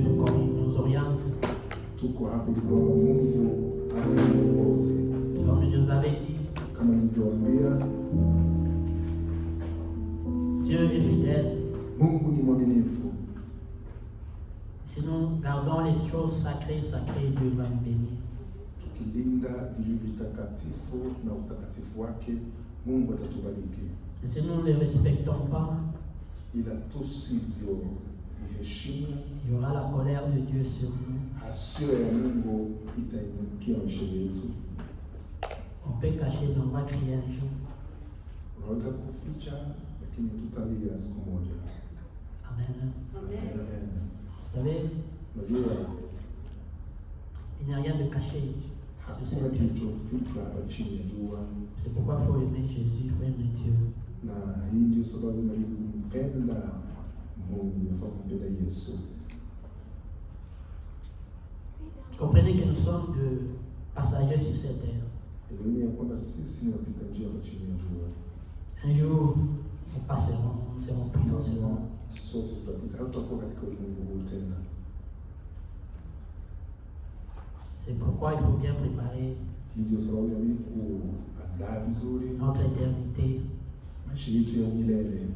nous oriente. Tuko hapa ili kwamba Mungu atuongoze. Comme je vous avais dit, Kama nilivyowaambia, Dieu est fidèle. Mungu ni mwaminifu. Si nous gardons les choses sacrées, Dieu va nous bénir. Tukilinda vilivyo vitakatifu na utakatifu wake, Mungu atatubariki. Et si nous ne les respectons pas, Ila tusivyo iheshimu, il y aura la colère de Dieu sur nous. hasira ya Mungu itainukia maisha yetu. On peut cacher, mais on va crier un jour. Unaweza kuficha, lakini tutalia siku moja. Amen. Amen. Vous savez, Unajua, il n'y a rien de caché. hakuna kilichofichwa hapa chini ya jua, C'est pourquoi il faut aimer Jésus, il faut aimer Dieu. na hii ndio sababu inabidi kumpenda Mungu, inafaa kumpenda Yesu. Comprenez que nous sommes de passagers sur cette terre. Elimu ya kwamba sisi ni wapita njia hapa chini ya jua. Un jour, nous passerons, nous serons pris dans ce monde. Sote tutapita, hatutakuwa katika ulimwengu huu tena. C'est pourquoi il faut bien préparer Hii ndio sababu inabidi kuandaa vizuri notre éternité. maisha yetu ya milele.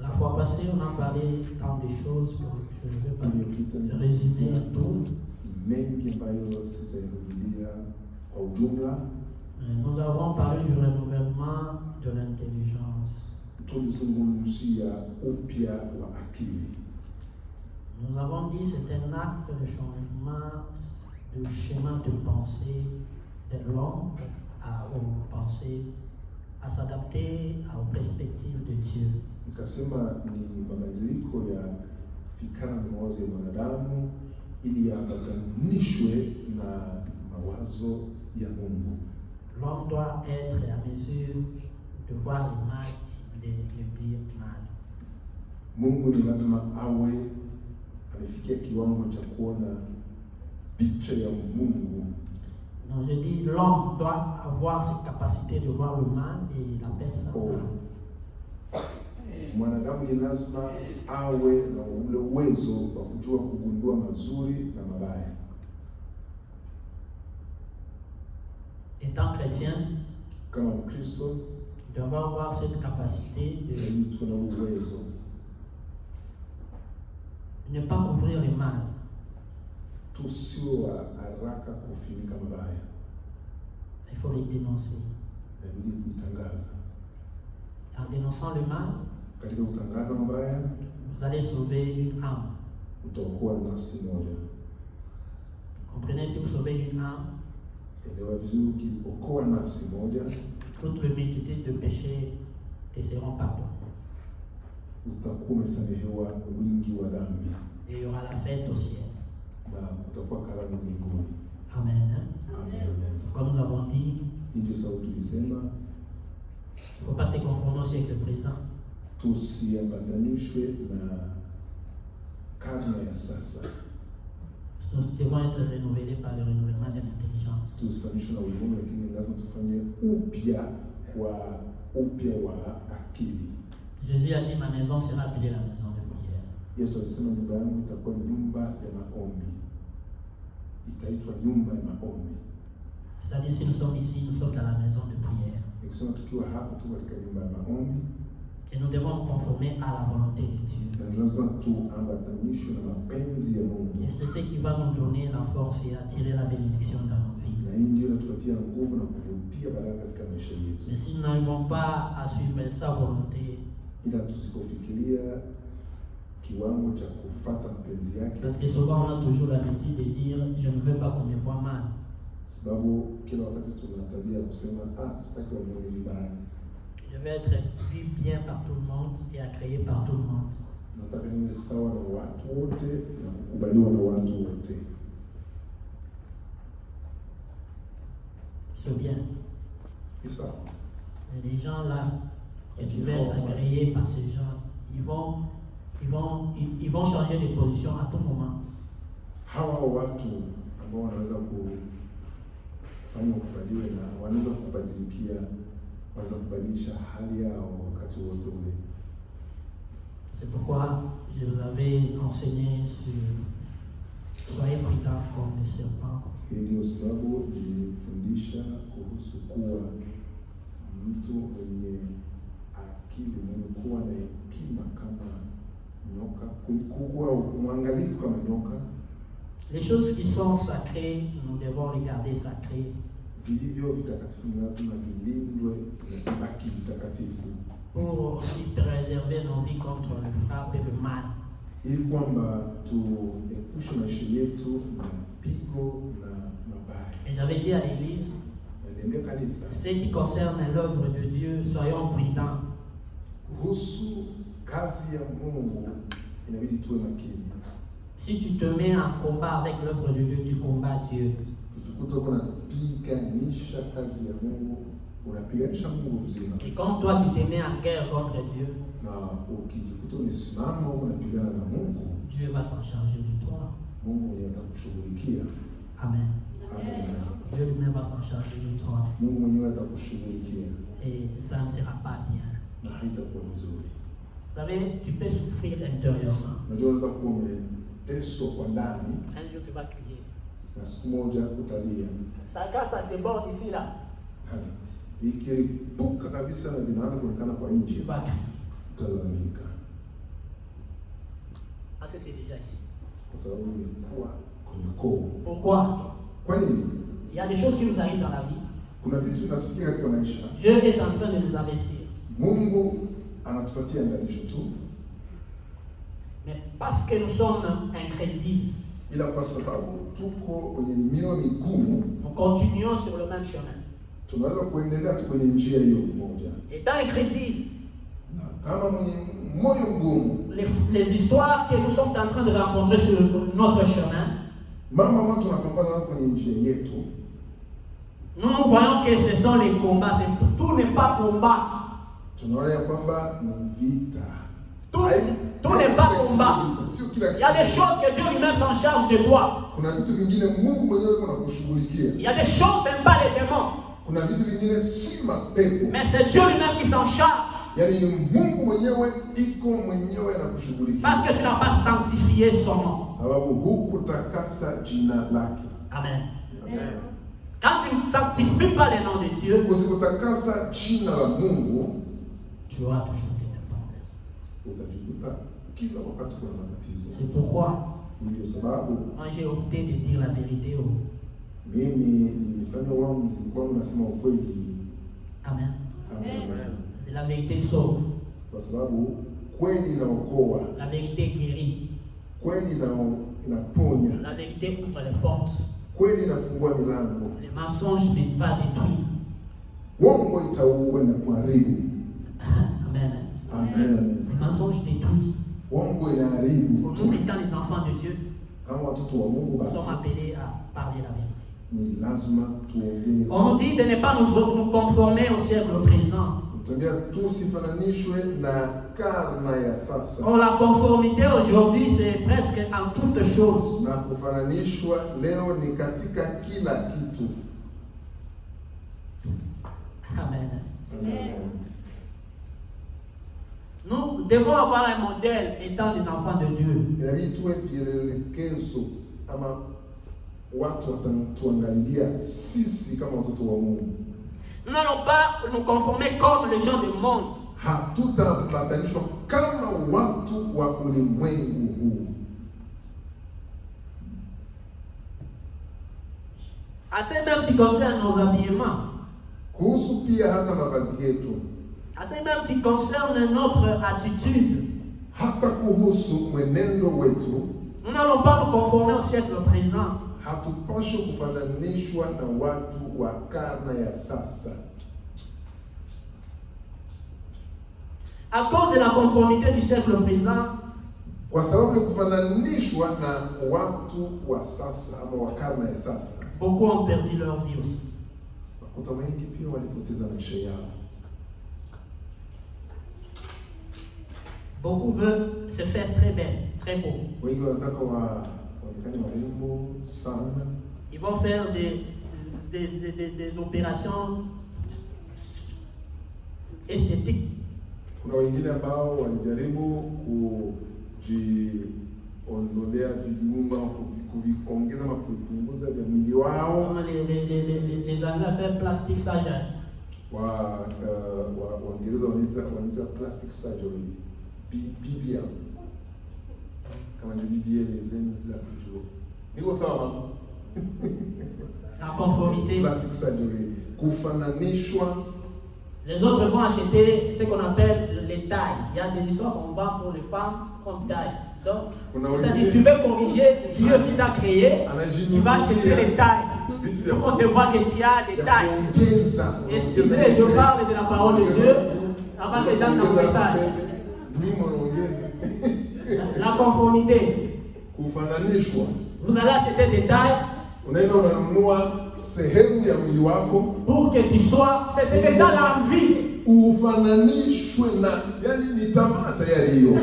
La fois passée, on a parlé tant de choses que je ne vais pas résumer tout. Mengi ambayo sitayarudia kwa ujumla. Nous avons parlé du renouvellement de l'intelligence. Tulizungumzia upya wa akili. Nous avons dit que c'est un acte de changement de schéma de pensée de l'homme aux pensées, à s'adapter aux perspectives de Dieu. Nikasema ni mabadiliko ya fikra na mawazo ya mwanadamu ili yaambatanishwe na mawazo ya Mungu. L'homme doit être à mesure de voir le mal et de le dire mal. Mungu ni lazima awe amefikia kiwango cha kuona picha ya Mungu. Non, je dis l'homme doit avoir cette capacité de voir le mal et la personne. Mwanadamu ni lazima awe na ule uwezo wa kujua kugundua mazuri na mabaya. Étant chrétien, Kama Mkristo, nous devons avoir cette capacité de tuna uwezo ne pas couvrir le mal. tusiwe haraka kufunika mabaya. Il faut les dénoncer. Inabidi kutangaza. En dénonçant le mal, Katika kutangaza mabaya, vous allez sauver une âme. utaokoa nafsi moja. Comprenez, si vous sauvez une âme, Elewa vizuri, ukiokoa nafsi moja, toute la multitude de péchés te seront pardonnés. utakuwa umesamehewa wingi wa dhambi Et il y aura la fête au ciel. na utakuwa karamu mbinguni. Amen. Amen. Comme nous avons dit, Hii ndio sababu tulisema il ne faut pas se confondre au siècle présent. tusiambatanishwe na karne ya sasa, Nous devons être renouvelés par le renouvellement de l'intelligence. tusifanishwe na ulimwengu, lakini lazima tufanye upya wa akili. Jésus a dit, ma maison sera appelée la maison de prière. Yesu alisema nyumba yangu itakuwa nyumba ya maombi, itaitwa nyumba ya maombi. C'est-à-dire, si nous sommes ici, nous sommes dans la maison de prière. Nikisema tukiwa hapa tu katika nyumba ya maombi, Et nous devons nous conformer à la volonté de Dieu. na lazima tuambatanishwe na mapenzi ya Mungu, Et c'est ce qui va nous donner la force et attirer la bénédiction dans nos vies. na hii ndio inatupatia nguvu na kuvutia baraka katika maisha yetu. Mais si nous n'arrivons pas à suivre sa volonté, Ila tusipofikiria kiwango cha kufuata mapenzi yake, parce que souvent on a toujours l'habitude de dire, je ne veux pas qu'on me voie mal. sababu kila wakati tuna tabia ya kusema sitaki wanione vibaya, Je veux être vu bien par tout le monde et agréé par tout le monde. nataka niwe sawa na watu wote na kukubaliwa na watu wote. C'est bien. Ni sawa. Mais les gens là, que tu veux être agréé par ces gens, ils vont changer de position à tout moment. Hawa watu ambao wanaweza kufanya ukubaliwe na wanaweza kubadilikia, wanaweza kubadilisha hali yao wakati wote ule. C'est pourquoi je vous avais enseigné sur soyez prudents comme les serpents. Hii ndio sababu nilifundisha kuhusu kuwa mtu mwenye akili, mwenye kuwa na hekima kama nyoka, kuwa mwangalifu kama nyoka. Les choses qui sont sacrées, nous devons les garder sacrées. Vilivyo vitakatifu lazima vilindwe na kubaki vitakatifu, pour aussi préserver nos vies contre le frappe et le mal. Ili kwamba tuepushe maisha yetu na pigo na mabaya. Et j'avais dit à l'église, ce qui concerne l'œuvre de Dieu, soyons prudents. Kuhusu kazi ya Mungu inabidi tuwe makini. Si tu te mets en combat avec l'œuvre de Dieu, tu combats Dieu. Et comme toi tu te mets en guerre contre Dieu, Dieu va s'en charger de toi. Amen. Dieu lui-même va s'en charger de toi. Et ça ne sera pas bien. Vous savez, tu peux souffrir intérieurement. Un jour tu vas crier. Ça casse, ça déborde ici là. Tu vas crier. Parce que c'est déjà ici. Pourquoi? Il y a des choses qui nous arrivent dans la vie. Dieu est en train de nous avertir. Mais parce que nous sommes incrédules, nous continuons sur le même chemin. Étant incrédules, les histoires que nous sommes en train de rencontrer sur notre chemin, nous voyons que ce sont les combats. Tout n'est pas combat. Tout n'est pas combat. Il y a des choses que Dieu lui-même s'en charge de toi. Il y a des choses, c'est pas les démons. Mais c'est Dieu lui-même qui s'en charge. Parce que tu n'as pas sanctifié son nom. Amen. Quand tu ne sanctifies pas les noms de Dieu, tu auras toujours des problèmes. C'est pourquoi moi j'ai opté de dire la vérité. Amen. C'est la vérité sauve. La vérité guérit. La vérité ouvre les portes. Les mensonges ne va détruire. Amen. Les mensonges détruisent. Pour nous étant les enfants de Dieu, nous sommes appelés à parler la vérité. On dit de ne pas nous conformer au siècle présent. La conformité aujourd'hui, c'est presque en toutes choses. Amen. Nous devons avoir un modèle étant des enfants de Dieu. Nous n'allons pas nous conformer comme les gens du monde. À ce même qui concerne nos habillements. À ce même qui concerne notre attitude. Nous n'allons pas nous conformer au siècle présent. À cause de la conformité du siècle présent, beaucoup ont perdu leur vie aussi. Beaucoup veulent se faire très belle, très beau. Ils vont faire des opérations esthétiques. Kuna wengine ambao walijaribu kujiondolea viungo, kuviongeza na kuvipunguza vya mwili wao. Les Anglais appellent plastic surgery. Waingereza wanaita plastic surgery. BBL. Kama ni BBL zenu zile tujue. Niko sawa? La conformité. Plastic surgery. Kufananishwa. Les autres vont acheter ce qu'on appelle les tailles. Il y a des histoires qu'on vend pour les femmes comme taille. Donc, c'est-à-dire tu veux corriger Dieu qui t'a créé, tu vas acheter les tailles. Donc on te voit que tu as des tailles. Et si je parle de la parole de Dieu, avant que j'aille dans le message. La conformité. Vous allez acheter des tailles. Pour que tu sois, c'est déjà l'envie.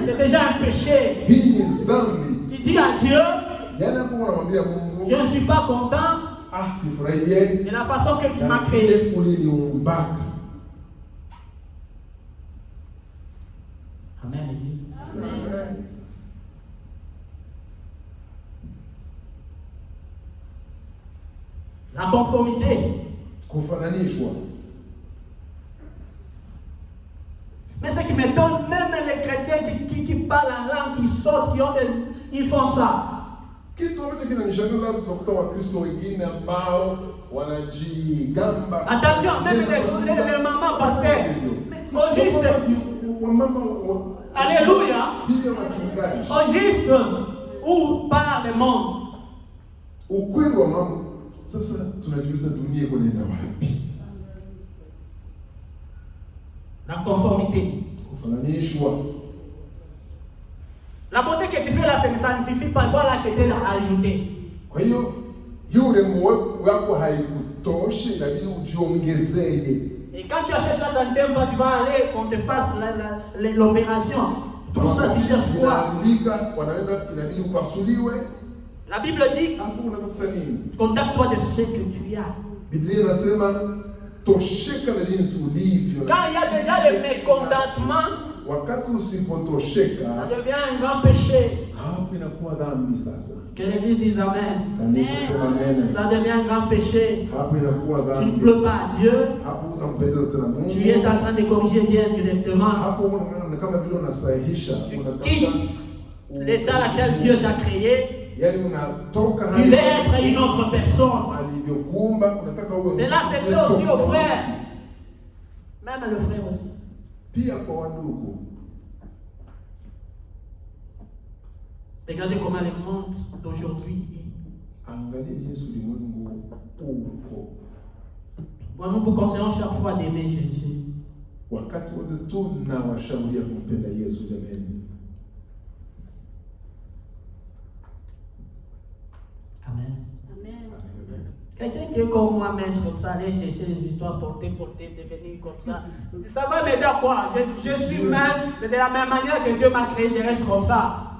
C'est déjà un péché. Tu dis à Dieu, je ne suis pas content de la façon que tu m'as créé. Amen, Église. Amen. La conformité. Mais ce qui m'étonne, même les chrétiens qui parlent en langue, qui sortent, ils font ça. Attention, même les mamans, parce que au juste, alléluia, au juste où part le monde. La conformité. La beauté que tu fais là, ça ne suffit pas, il faut l'acheter, la rajouter. Et quand tu achètes là, ça ne tient pas, tu vas aller, qu'on te fasse l'opération. Tout ça, tu cherches quoi? La Bible dit, contacte-toi de ce que tu as. Quand il y a déjà le mécontentement, ça devient un grand péché. Que l'Église dise Amen. Ça devient un grand péché. Tu ne pleux pas à Dieu. Tu es en train de corriger Dieu directement. Tu quittes l'état dans lequel Dieu t'a créé. Tu veux être une autre personne. Cela s'est fait aussi aux frères. Même le frère aussi. Regardez comment le monde d'aujourd'hui est. Moi, nous vous conseillons chaque fois d'aimer Jésus. Amen. Amen. Quelqu'un qui est comme moi, mais comme ça, aller chercher les histoires, porter, devenir comme ça. Ça va m'aider à quoi? Je suis même, c'est de la même manière que Dieu m'a créé, je reste comme ça.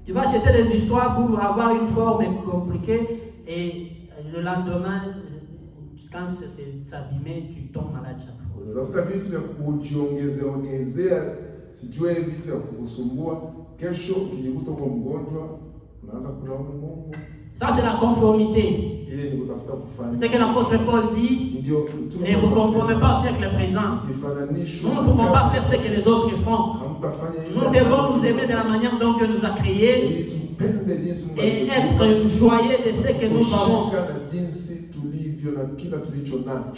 Tu vas acheter des histoires pour avoir une forme compliquée et le lendemain, quand c'est abîmé, tu tombes malade chaque fois. Ça, c'est la conformité. C'est ce que l'apôtre Paul dit. Ne vous conformez pas au siècle présent. Nous ne pouvons pas faire ce que les autres font. Nous devons nous aimer de la manière dont Dieu nous a créés et être joyeux de ce que nous avons.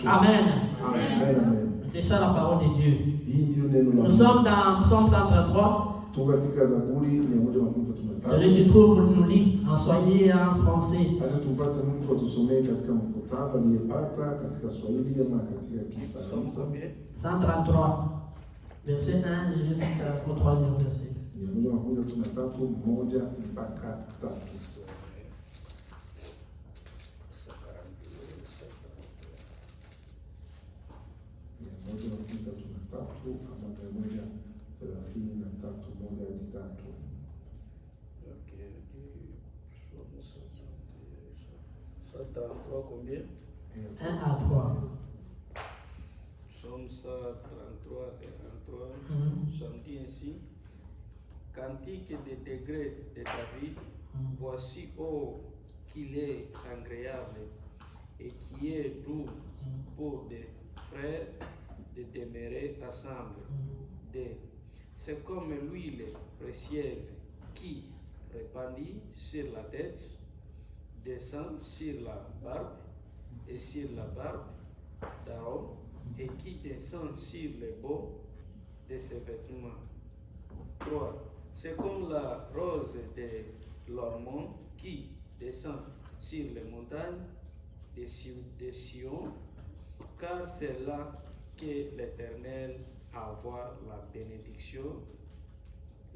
Amen. C'est ça la parole de Dieu. Nous sommes dans Psaume 133. Celui qui trouve nous lit en swahili et en français. 133, verset 1 jusqu'au 3e verset. 133 combien? 1 à 3. Psaume 133 et 1 3. Psaume dit ainsi: Cantique des degrés de David, voici, ô qu'il est agréable et qui est doux pour des frères de demeurer ensemble. C'est comme l'huile précieuse qui, répandue sur la tête, descend sur la barbe et sur la barbe d'Aaron et qui descend sur les bords de ses vêtements. 3. C'est comme la rose de l'Ormon qui descend sur les montagnes de Sion, car c'est là que l'Éternel avoir la bénédiction,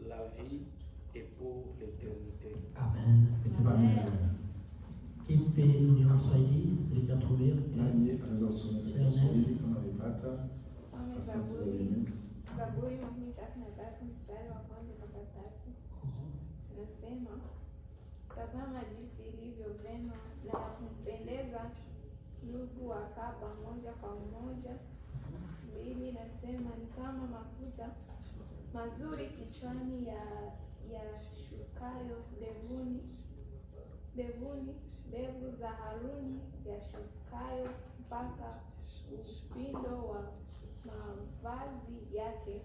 la vie et pour l'éternité. Amen. Amen. Qui peut nous lire en Swahili? C'est déjà trouvé. Nani anaweza kusoma katika Kiswahili kama amepata? Some Asante Zaburi, Ines. Zaburi 33 mstari wa kwanza mpaka 3 nasema, tazama jinsi ilivyo vema na kumpendeza ndugu wakaa pamoja kwa umoja. 2 nasema ni kama mafuta mazuri kichwani ya shukayo ndevu za Haruni yashukayo mpaka upindo wa mavazi yake.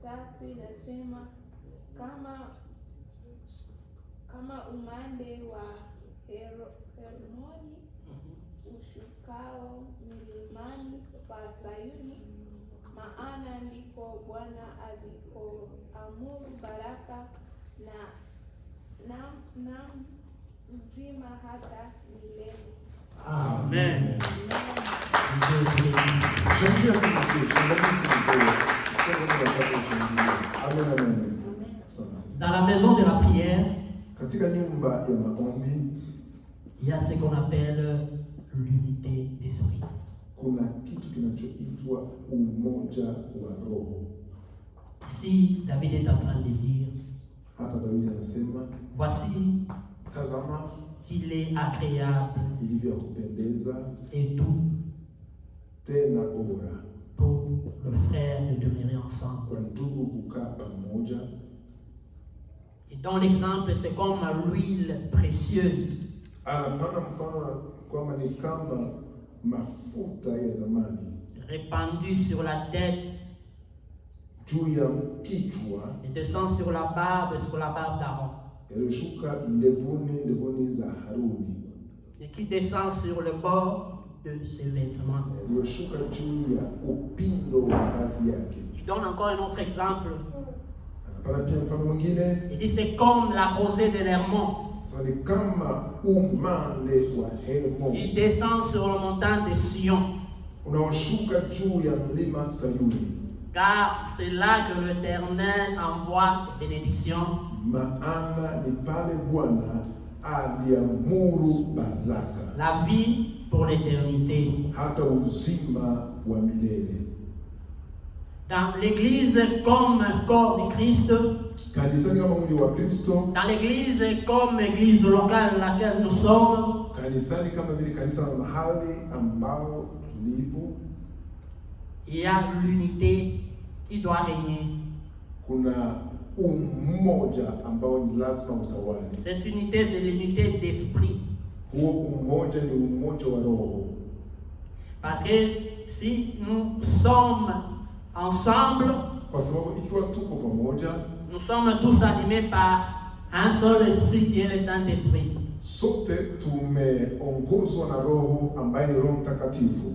3 inasema kama umande wa Hermoni ushukao milimani pa Sayuni, maana ndiko Bwana alikoamuru baraka na uzima hata milele. Amen. Dans la maison de la prière, Katika nyumba ya maombi il y a ce qu'on appelle l'unité d'esprit. kuna kitu kinachoitwa umoja wa roho. Ici, David est en train de dire, Hapa Daudi anasema, voici tazama qu'il est agréable ilivyo kupendeza et doux tena bora pour le frère de demeurer ensemble. kwa ndugu kukaa pamoja. Et dans l'exemple, c'est comme l'huile précieuse Anapana mfano kwamba ni kama mafuta ya zamani répandue sur la tête juu ya kichwa et descend sur la barbe d'Aaron, yaliyoshuka ndevuni za Haruni, et qui descend sur le bord de ses vêtements. yaliyoshuka juu ya upindo wa vazi yake. Il donne encore un autre exemple. Anapana pia mfano mwingine, Il dit c'est comme la rosée de l'Hermon. sasa ni kama umande wa Hermon Il descend sur le montagne de Sion, unaoshuka juu ya mlima Sayuni, car c'est là que l'Éternel envoie les bénédictions. maana ni pale Bwana aliamuru baraka La vie pour l'éternité. hata uzima wa milele. Dans l'église comme corps de Christ, Kanisani kama mwili wa Kristo, dans l'église comme église locale à laquelle nous sommes, kanisani kama vile kanisa la mahali ambao tulipo, il y a l'unité qui doit régner. kuna umoja ambao ni lazima utawale. Cette unité, c'est l'unité d'esprit. Huo umoja ni umoja wa roho, Parce que si nous sommes ensemble, kwa sababu ikiwa tuko pamoja, nous sommes tous animés par un seul esprit qui est le Saint-Esprit. sote tumeongozwa na roho ambaye ni Roho Mtakatifu.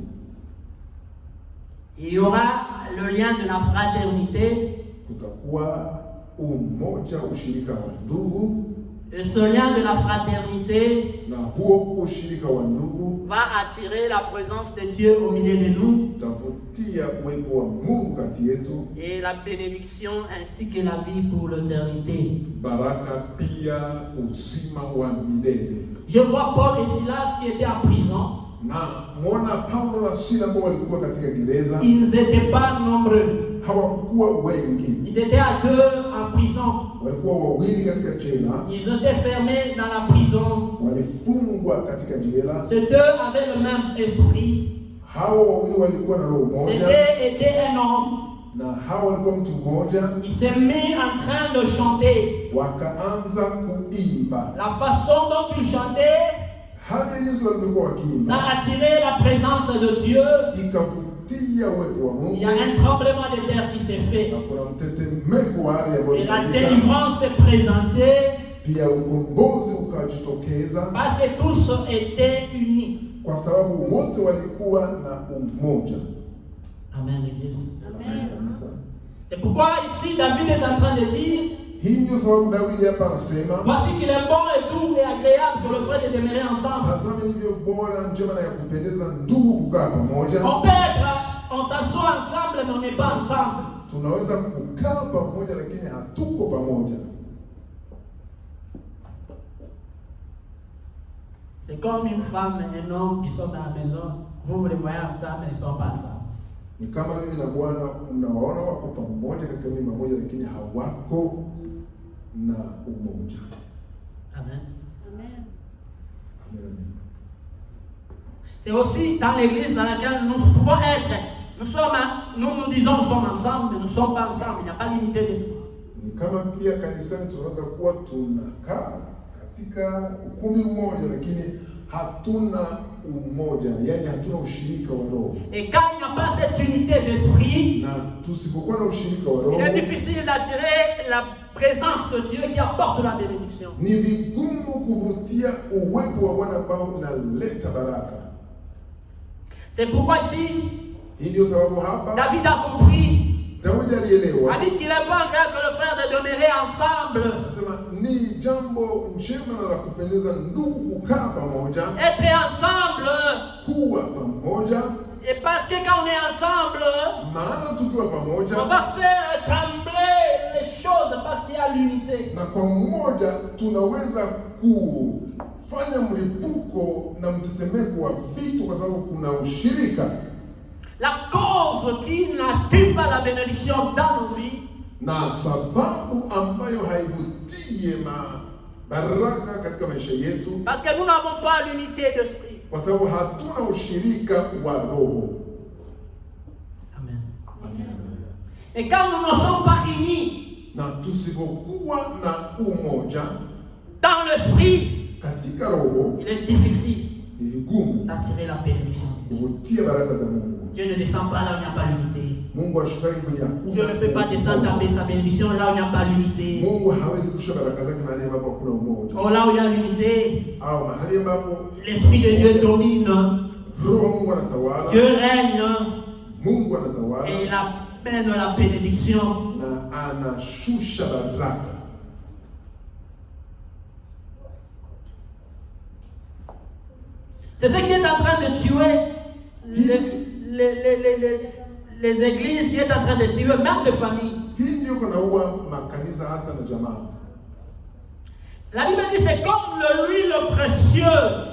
Il y aura le lien de la fraternité, Kutakuwa umoja, ushirika wa ndugu, et ce lien de la fraternité na huo ushirika wa ndugu va attirer la présence de Dieu au milieu de nous utavutia uwepo wa Mungu kati yetu, et la bénédiction ainsi que la vie pour l'éternité. baraka pia uzima wa milele. Je vois Paul et Silas qui étaient en prison. Na muona Paulo na Sila ambao walikuwa katika gereza, Ils n'étaient pas nombreux. hawakuwa wengi, Ils étaient à deux en prison. walikuwa wawili katika jela, ils étaient fermés dans la prison. walifungwa katika jela. Ces deux avaient le même esprit. Hao wawili walikuwa na roho Ces moja, deux étaient un homme. na hao walikuwa mtu mmoja. Ils s'est mis en train de chanter. Wakaanza kuimba. La façon dont ils chantaient, Hali hizo walikuwa ça wakiimba, attirait la présence de Dieu. ikavutia uwepo wa Il y Mungu, a un tremblement de terre qui s'est fait. na kuna mtetemeko wa hali Et la ambayo délivrance s'est présentée pia ukombozi ukajitokeza, parce que tous étaient unis. kwa sababu wote walikuwa na umoja. Amen, l'Église. Amen. Kanisa. C'est pourquoi ici David est en train de dire, Hii ndio sababu Daudi hapa anasema, voici qu'il est bon et doux et agréable pour le frère de demeurer ensemble. tazama hivyo bora, njema na ya kupendeza ndugu kukaa pamoja. On peut être, on s'assoit ensemble mais on n'est pas ensemble. Tunaweza kukaa pamoja lakini hatuko pamoja. C'est comme une femme et un homme qui sont dans la maison. Vous les voyez ensemble mais ils ne sont pas ensemble. Ni kama mimi na Bwana unawaona wako pamoja katika nyumba moja lakini hawako na umoja. Amen. Amen. Amen. C'est aussi dans l'église dans laquelle nous pouvons être. Nous disons nous sommes ensemble, mais nous ne sommes pas ensemble. Il n'y a pas d'unité d'esprit. Ni kama pia kanisani tunaweza kuwa tunakaa katika ukumbi mmoja lakini hatuna umoja, yani hatuna ushirika wa roho. Et quand il n'y a pas cette unité d'esprit, Na tusipokuwa na ushirika wa roho, il est difficile d'attirer la présence de Dieu qui apporte la bénédiction. ni vigumu kuvutia uwepo wa Bwana ambao unaleta baraka. C'est pourquoi ici, Hii ndio sababu hapa David a compris. Daudi alielewa, A dit qu'il est bon que le frère de demeurer ensemble. anasema ni jambo njema na la kupendeza ndugu kukaa pamoja, Être ensemble. kuwa pamoja, Et parce que quand on est ensemble, maana tukiwa pamoja on va faire trembler les choses parce qu'il y a l'unité. na kwa mmoja tunaweza kufanya mlipuko na mtetemeko wa vitu, kwa sababu kuna ushirika. La cause qui n'attire pas la bénédiction dans nos vies, Na sababu ambayo haivutie baraka katika maisha yetu, parce que nous n'avons pas l'unité d'esprit. kwa sababu hatuna ushirika wa roho. Amen. Amen. Et quand nous ne sommes pas unis Na tusipokuwa na umoja dans l'esprit, katika roho, il est difficile ni vigumu d'attirer la bénédiction. kuvutia baraka za Mungu. Dieu ne descend pas là où il n'y a pas l'unité. Mungu ashukaki kwenye Dieu ne fait pas descendre sa bénédiction là où il n'y a pas l'unité. Mungu hawezi kushusha baraka zake mahali ambapo hakuna umoja. Oh, là où il y a l'unité, Au mahali ambapo l'Esprit de Dieu domine. roho wa Mungu anatawala, Dieu règne Mungu anatawala et il amène la bénédiction. na anashusha baraka. C'est ce qui est en train de tuer les églises, qui est en train de tuer même les familles. Hii ndio kunaua makanisa hata na jamaa. La Bible dit c'est comme l'huile précieuse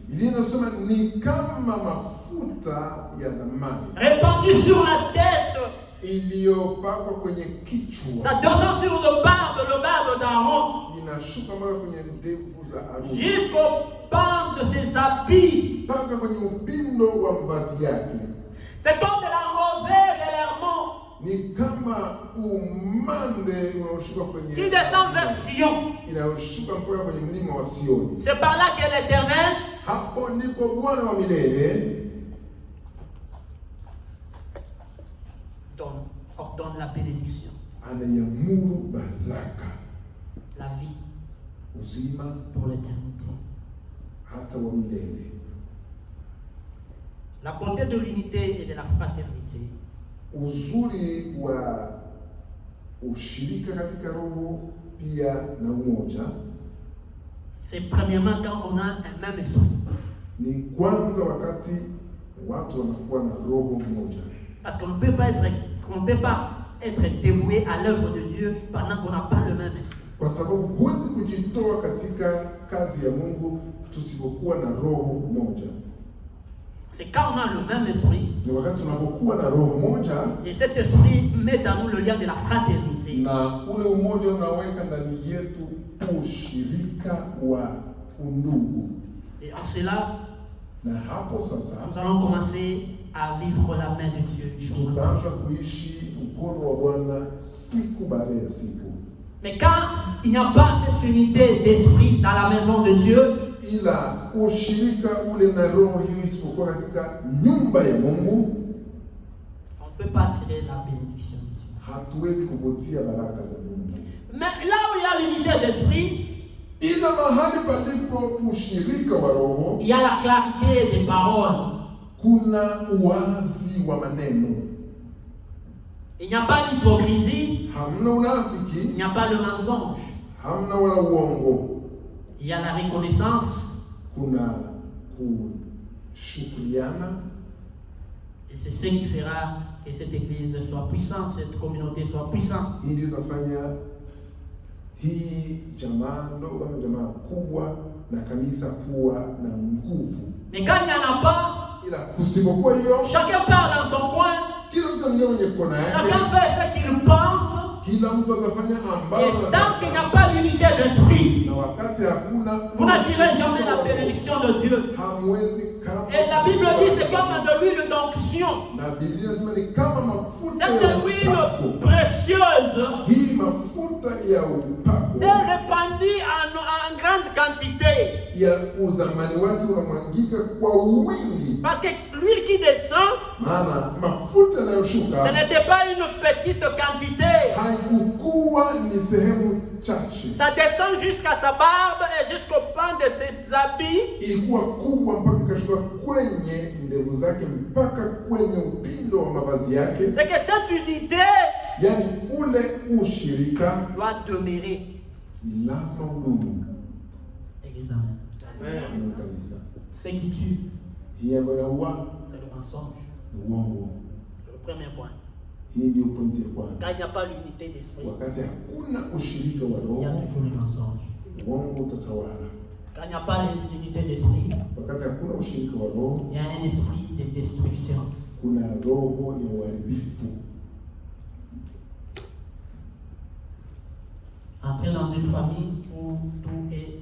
Biblia inasema ni kama mafuta ya thamani répandue sur la tête, iliyopakwa kwenye kichwa, ça descend sur le barbe d'Aaron, inashuka mpaka kwenye ndevu za Haruni, jusqu'au bas de ses habits. mpaka kwenye upindo wa mavazi yake. C'est comme de la rosée de l'Hermon Ni kama umande unaoshuka kwenye qui descend vers Sion. inayoshuka mpaka kwenye mlima wa Sioni. C'est par là que l'Éternel Hapo ndipo Bwana wa milele ordonne la bénédiction, anaiamuru baraka, la vie uzima pour l'éternité. hata wa milele. La bonté de l'unité et de la fraternité. Uzuri wa ushirika katika roho pia na umoja C'est premièrement quand on a un même esprit. ni kwanza wakati watu wanakuwa na roho moja, Parce qu'on ne peut pas être dévoué à l'œuvre de Dieu pendant qu'on n'a pas le même esprit. kwa sababu huwezi kujitoa katika kazi ya Mungu tusipokuwa na roho moja. C'est quand on a le même esprit. Ni wakati tunapokuwa na roho moja, Et cet esprit met en nous le lien de la fraternité. na ule umoja unaweka ndani yetu ushirika wa undugu. Et en cela, Na hapo sasa nous allons commencer à vivre la main de Dieu. tutaanza kuishi mkono wa Bwana siku baada ya siku. Mais quand il n'y a pas cette unité d'esprit dans la maison de Dieu, ila ushirika ule na roho hiyo isipokuwa katika nyumba ya Mungu, on ne peut pas tirer la bénédiction de Dieu. hatuwezi kuvutia baraka za Mungu. Mais là où il y a l'unité d'esprit, Ila mahali palipo ushirika wa roho, il y a la clarité des paroles. kuna uwazi wa maneno. Il n'y a pas l'hypocrisie, Hamna unafiki, il n'y a pas le mensonge. hamna wala uongo. Il y a la reconnaissance. Kuna kushukuriana, Et c'est ce qui fera que cette église soit puissante, cette communauté soit puissante. hii ndio itafanya hii jamaa ndogo ama jamaa kubwa na kanisa kuwa na nguvu. Mais quand il n'y en a pas, Ila kusipokuwa hiyo, chacun part dans son coin, kila mtu anaingia kwenye kona yake, chacun fait ce qu'il pense. kila mtu atafanya Et ambalo tant qu'il n'y a pas l'unité d'esprit, na wakati hakuna, vous n'attirez jamais la bénédiction de Dieu. hamwezi kama. Et la Bible dit c'est comme de l'huile d'onction. na Biblia inasema ni kama mafuta Cette ya huile upako. précieuse Hii mafuta ya upako s'est répandue en grande quantité. ya uzamani wake unamwangika kwa wingi, Parce que l'huile qui descend, maana mafuta ce yanayoshuka n'était pas une petite quantité. haikukuwa ni sehemu chache, Ça descend jusqu'à sa barbe et jusqu'au pan de ses habits. ilikuwa kubwa mpaka ikashuka kwenye ndevu zake mpaka kwenye upindo wa mavazi yake. C'est que cette unité Yani ule ushirika doit demeurer. ni lazima udumu. Église, amen. Amen. Kabisa. Ce qui tue, Hii ambayo inaua c'est le mensonge. ni uongo. C'est le premier point. Hii ndio pointi ya kwanza. Quand il n'y a pas l'unité d'esprit, Wakati hakuna ushirika wa il y a roho, toujours le mensonge. uongo utatawala. Quand il n'y a pas l'unité d'esprit, Wakati hakuna ushirika wa roho, il y a un esprit de destruction. kuna roho ya uharibifu. Entrer dans une famille où tout est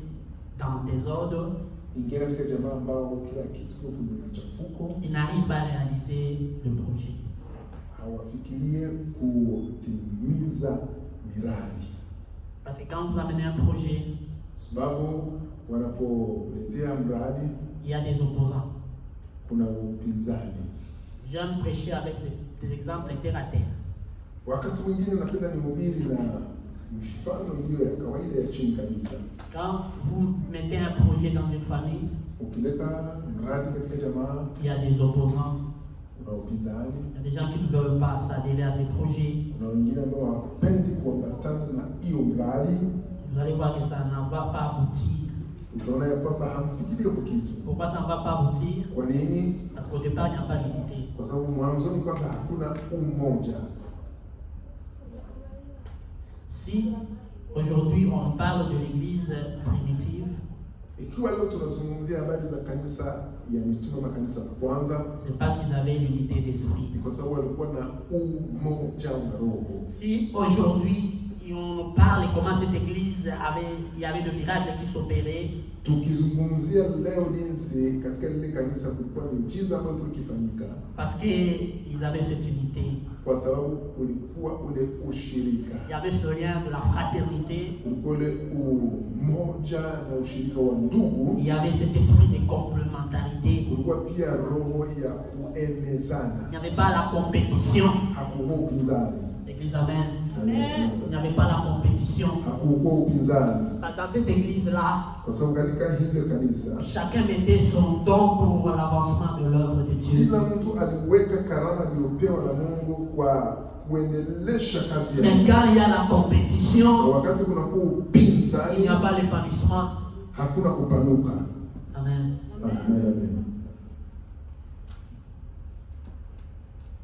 dans le désordre, Ingia katika jamaa ambao kila kitu kiko kwenye machafuko, il n'arrive pas à réaliser le projet. hawafikirie kutimiza miradi, Parce que quand vous amenez un projet, sababu wanapoletea mradi il y a des opposants. kuna upinzani. J'aime prêcher avec des exemples terre à terre. Wakati mwingine napenda nihubiri na mifano iliyo ya kawaida ya chini kabisa. Quand vous mettez un projet dans une famille, Ukileta mradi katika jamaa, il y a des opposants. kuna upinzani, Il y a des gens qui ne veulent pas s'adhérer à ces projets. kuna wengine ambao hawapendi kuambatana na hiyo mradi. Vous allez voir que ça n'en va pas aboutir. Utaona ya kwamba hamfikirie kwa kitu. Pourquoi ça ne va pas aboutir? Kwa nini? Parce qu'au départ, il n'y a pas d'unité. Kwa sababu mwanzoni kwanza hakuna umoja. Si aujourd'hui on parle de l'église primitive, Ikiwa leo tunazungumzia habari za kanisa ya mitume na kanisa la kwanza, c'est parce qu'ils avaient l'unité ni d'esprit. kwa sababu walikuwa na umoja wa roho. Si aujourd'hui on parle comment cette église il y avait de miracles qui s'opéraient, Tukizungumzia leo jinsi katika lile kanisa kulikuwa miujiza ambayo ilikuwa ikifanyika, parce qu'ils avaient cette unité. kwa sababu kulikuwa ule ushirika, Il y avait ce lien de la fraternité. kulikuwa ule umoja na ushirika wa ndugu, Il y avait cet esprit de complémentarité. kulikuwa pia roho ya kuenezana, Il n'y avait pas la compétition. hakukuwa upinzani. L'église, amen. Amen. Il n'y avait pas la compétition. Hakukuwa upinzani, Dans cette église-là, kwa sababu katika hilo kanisa chacun mettait son don pour l'avancement de l'œuvre de Dieu. kila mtu aliweka karama aliyopewa na Mungu kwa kuendelesha kazi Mais yake. quand il y a la compétition, Wakati kunakuwa il n'y upinzani, a pas l'épanouissement. hakuna kupanuka. Amen. Amen, amen.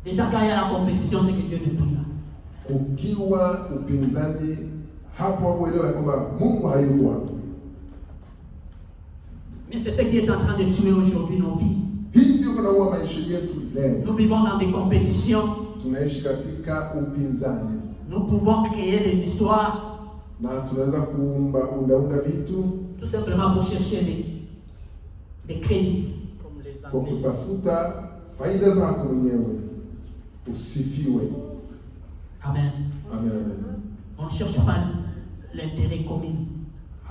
Déjà, quand il y a la compétition, c'est que Dieu n'est plus là. Ukiwa upinzani, hapo uelewa kwamba Mungu hayuko hapo. Mais c'est ce qui est en train de tuer aujourd'hui nos vies. Hii ndio maisha yetu leo. Nous vivons dans des compétitions. Tunaishi katika upinzani. Nous pouvons créer des histoires. Na tunaweza kuunda vitu. Tout simplement pour chercher des crédits, comme les Anglais. Kwa kutafuta faida zako mwenyewe. Usifiwe. Amen. Amen, amen. On ne cherche pas l'intérêt commun.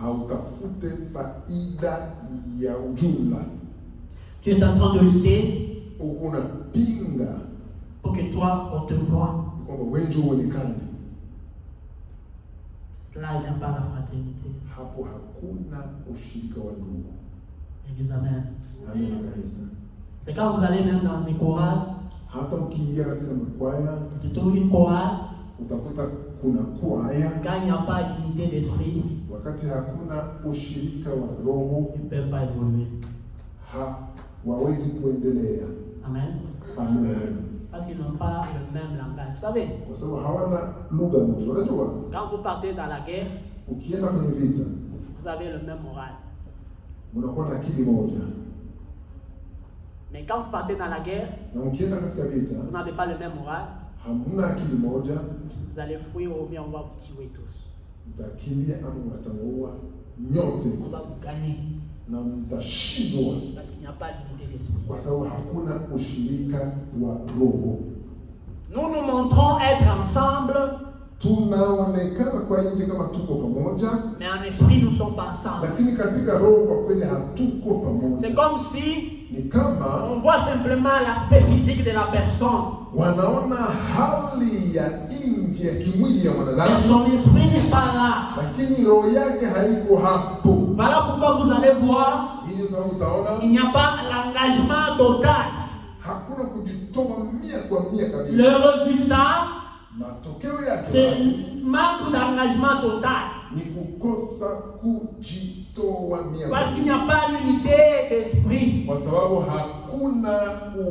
Hautafute faida ya ujumla. Tu es en train de lutter unapinga pour que toi on te voie. Kwamba wewe ndio uonekane. Cela n'est pas la fraternité. Hapo hakuna ushirika wa ndugu. Amen. Amen kabisa. C'est quand vous allez même dans les chorales. Hata ukiingia katika makwaya, tu trouves une chorale. Utakuta kuna kwaya. Quand il n'y a pas d'unité d'esprit, wakati hakuna ushirika wa roho, ils ne peuvent pas évoluer. Hawawezi kuendelea. Amen. Amen. Parce qu'ils n'ont pas le même langage. Vous savez, kwa sababu hawana lugha moja. Unajua? Quand vous partez dans la guerre, ukienda kwenye vita, vous avez le même moral. Mnakuwa na akili moja. Mais quand vous partez dans la guerre, na ukienda katika vita, vous n'avez pas le même moral. Hamuna akili moja. Vous allez fuir au mieux, on va vous tuer tous. Mtakimbia ama mtaua nyote. On va vous gagner. Na mtashindwa. Parce qu'il n'y a pas d'unité d'esprit. Kwa sababu hakuna ushirika wa roho. Nous nous montrons être ensemble. Tunaonekana kwa nje kama tuko pamoja. Mais en esprit nous sommes pas ensemble. Lakini katika roho kwa kweli hatuko pamoja. C'est comme si ni kama on voit simplement l'aspect physique de la personne. Wanaona hali ya nje ya kimwili ya mwanadamu. Mais son esprit n'est pas là. Lakini roho yake haiko hapo. Voilà pourquoi vous allez voir, il n'y a pas l'engagement total. Hakuna kujitoa 100% kabisa. Le résultat, matokeo yake c'est manque d'engagement total. Ni kukosa kujitoa 100%. Parce qu'il n'y a pas d'unité d'esprit. Kwa sababu hakuna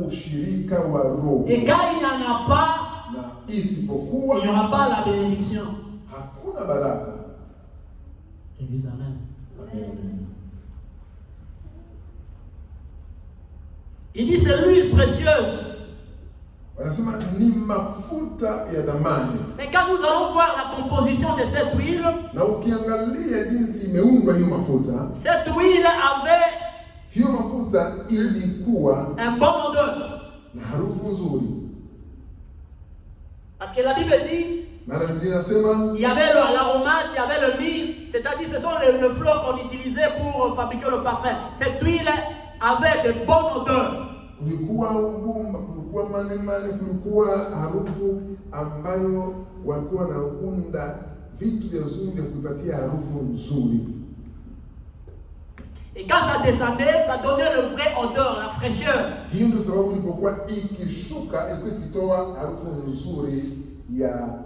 ushirika wa roho. Et quand il n'y en a pas, na isipokuwa il n'y aura pas la bénédiction. Hakuna baraka. Église, amen. Amen. Il dit c'est l'huile précieuse. Wanasema ni mafuta ya damani. Mais quand nous allons voir la composition de cette huile, na ukiangalia jinsi imeundwa hiyo mafuta, cette huile avait hiyo mafuta ilikuwa un bon odeur. Na harufu nzuri. Parce que la Bible dit il y avait l'aromate, il y avait le myrrhe, c'est-à-dire ce sont les fleurs qu'on utilisait pour fabriquer le parfum. Cette huile avait de bonnes odeurs. Kulikuwa ugumba, kulikuwa manemane, kulikuwa harufu ambayo walikuwa wanaunda vitu vya zuri vya kupatia harufu nzuri. Et quand ça descendait, ça donnait le vrai odeur, la fraîcheur. Hiyo ndio sababu ilipokuwa ikishuka ilikuwa ikitoa harufu nzuri ya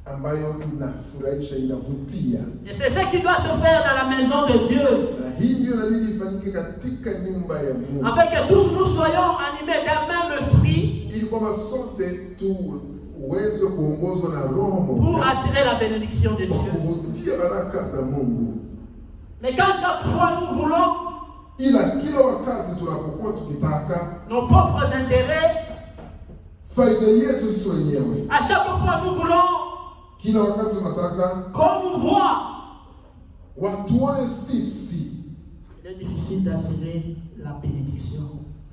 ambayo inafurahisha, inavutia. Et c'est ce qui doit se faire dans la maison de Dieu. Na hii ndio inabidi ifanyike katika nyumba ya Mungu. Afin que tous nous soyons animés d'un même esprit. Ili kwamba sote tuweze kuongozwa na roho moja. Pour attirer la bénédiction de Dieu. Kuvutia baraka za Mungu. Mais quand chaque fois nous voulons, ila kila wakati tunapokuwa tukitaka nos propres intérêts, faida yetu sisi wenyewe, à chaque fois nous voulons, kila wakati tunataka qu'on voit, watuone sisi, il est difficile d'attirer la bénédiction.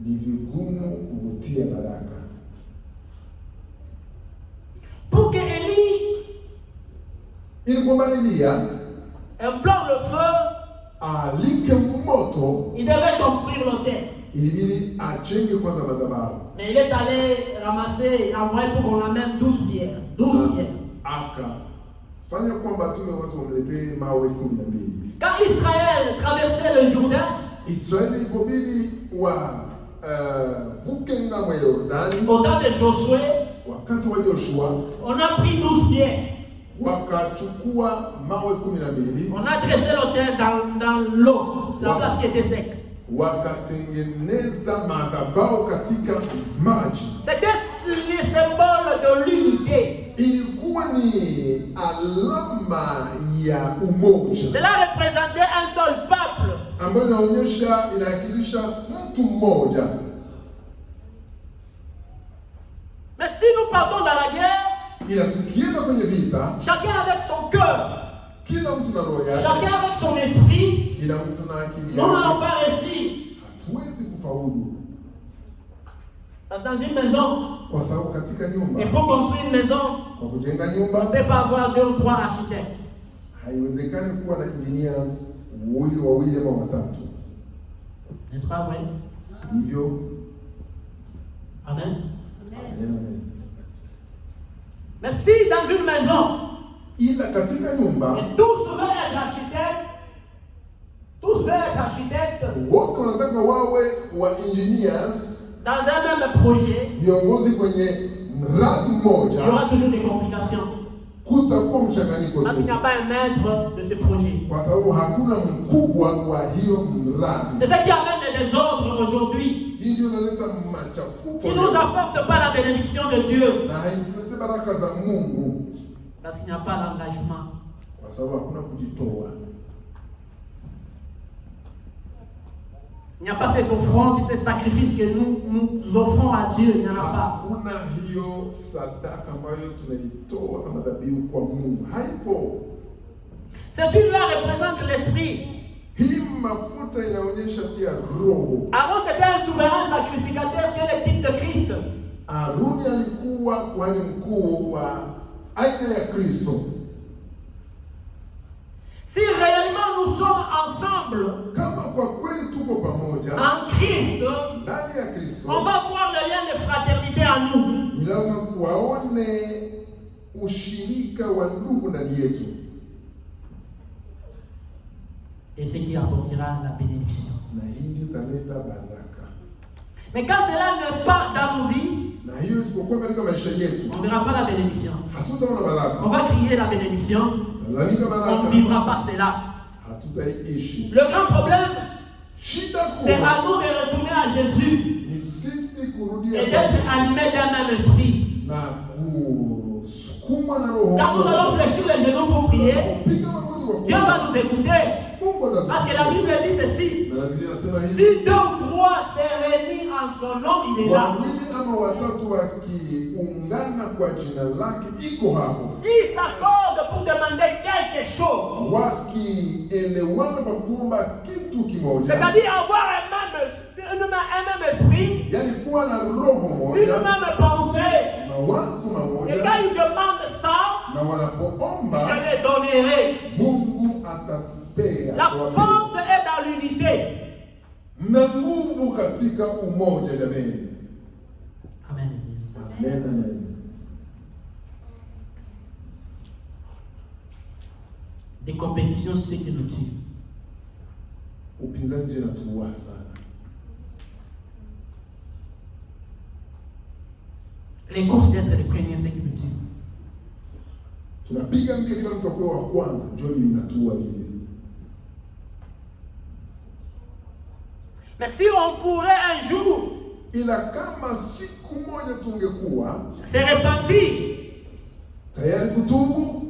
Ni vigumu kuvutia baraka. Pour que Élie, ili kwamba Elia implore le feu, alike moto, il devait construire l'autel. Ilibidi ajenge kwanza madhabahu. Mais il est allé ramasser, il a envoyé pour qu'on amène 12 pierres. 12 pierres. Fanya kwamba tume watu wamletee mawe 12. Quand Israël traversait le Jourdain, Israeli ilibidi vuke ngambo ya Yordani. Au temps de Josué, wakati wa Joshua, on a pris 12 pierres. Wakachukua mawe 12. On a dressé l'autel dans l'eau, la place qui était sec. Wakatengeneza madhabahu katika maji. C'était le symbole de l'unité. Ilikuwa ni alama ya umoja. Cela représentait un seul peuple. Ambayo inaonyesha, inawakilisha mtu mmoja. nous partons dans la guerre, ila tukienda kwenye vita, chacun avec son cœur, kila mtu na roho yake, chacun avec son esprit, kila mtu na akili nous n'allons yake, pas réussir. hatuwezi kufaulu. Parce que dans une maison, Kwa sababu katika nyumba, et pour construire une maison, kwa kujenga on ne nyumba, peut pas avoir 2 ou 3 architectes. haiwezekani kuwa na engineers wawili ama watatu. N'est-ce pas vrai? Hivyo, Amen. amen. Mais si dans une maison, Ila katika nyumba, et tous veulent être architectes, wote wanataka wawe wa engineers dans un même projet, viongozi kwenye mradi il y mmoja, aura toujours des complications. kutakuwa mchanganyiko Parce qu'il n'y a tu, pas un maître de ce projet. kwa sababu hakuna mkubwa wa hiyo mradi. C'est ce qui amène les désordres aujourd'hui, Hii ndio inaleta machafuko qui ne nous apporte pas la bénédiction de Dieu. na haitulete baraka za Mungu, Parce qu'il n'y a pas l'engagement. kwa sababu hakuna kujitoa. Il n'y a pas cette offrande, ce sacrifice que nous offrons à Dieu. Il n'y en a pas. Hakuna hiyo sadaka ambayo tunaitoa kama dhabihu kwa Mungu, haipo. Cette huile-là représente l'esprit. Hii mafuta inaonyesha pia roho. Avant, c'était un souverain sacrificateur qui est le type de Christ. Haruni alikuwa kuhani mkuu wa aina ya Kristo. Si réellement nous sommes ensemble Kama kwa kweli tuko pamoja en Christ, ndani ya Kristo, on va voir le lien de fraternité en nous. ni lazima kuwaone ushirika wa ndugu ndani yetu, Et ce qui apportera la bénédiction. na hii ndio italeta baraka. Mais quand cela n'est pas dans nos vies, Na hiyo isipokuwa katika maisha yetu, on ne verra pas la bénédiction. hatutaona baraka. On va crier la bénédiction, Talalamika on ne baraka, vivra pas cela. hatutaiishi. Le grand problème, Shida c'est kubwa à nous de retourner à Jésus ni sisi et kurudia d'être animés d'un même esprit. na kusukumwa na roho. Quand nous allons fléchir les genoux pour prier, Piga magoti kwa Dieu va nous écouter. Mungu Parce que la Bible dit ceci. na Biblia inasema hivi, Si 2 ou 3 se réunissent en son nom, il est là. wawili ama watatu wakiungana kwa jina lake iko hapo. S'ils s'accordent pour demander quelque chose, Wakielewana kwa kuomba kitu kimoja, c'est-à-dire avoir un même esprit, yani kuwa na roho une moja même pensée. na wazo Et mamoja, quand ils demandent ça, na wanapoomba je les donnerai. Mungu atapea. La force est dans l'unité. Na nguvu katika umoja jamani. Amen. Amen, amen. Des compétitions, c'est ce qui nous tue. Upinzani ndio inatuua sana. Les courses d'être les premiers, c'est ce qui nous tue. Tunapiga mbio kila mtu akuwe wa kwanza, ndio inatuua vile. Mais si on pourrait un jour Ila kama siku moja tungekuwa se repentir tayari kutubu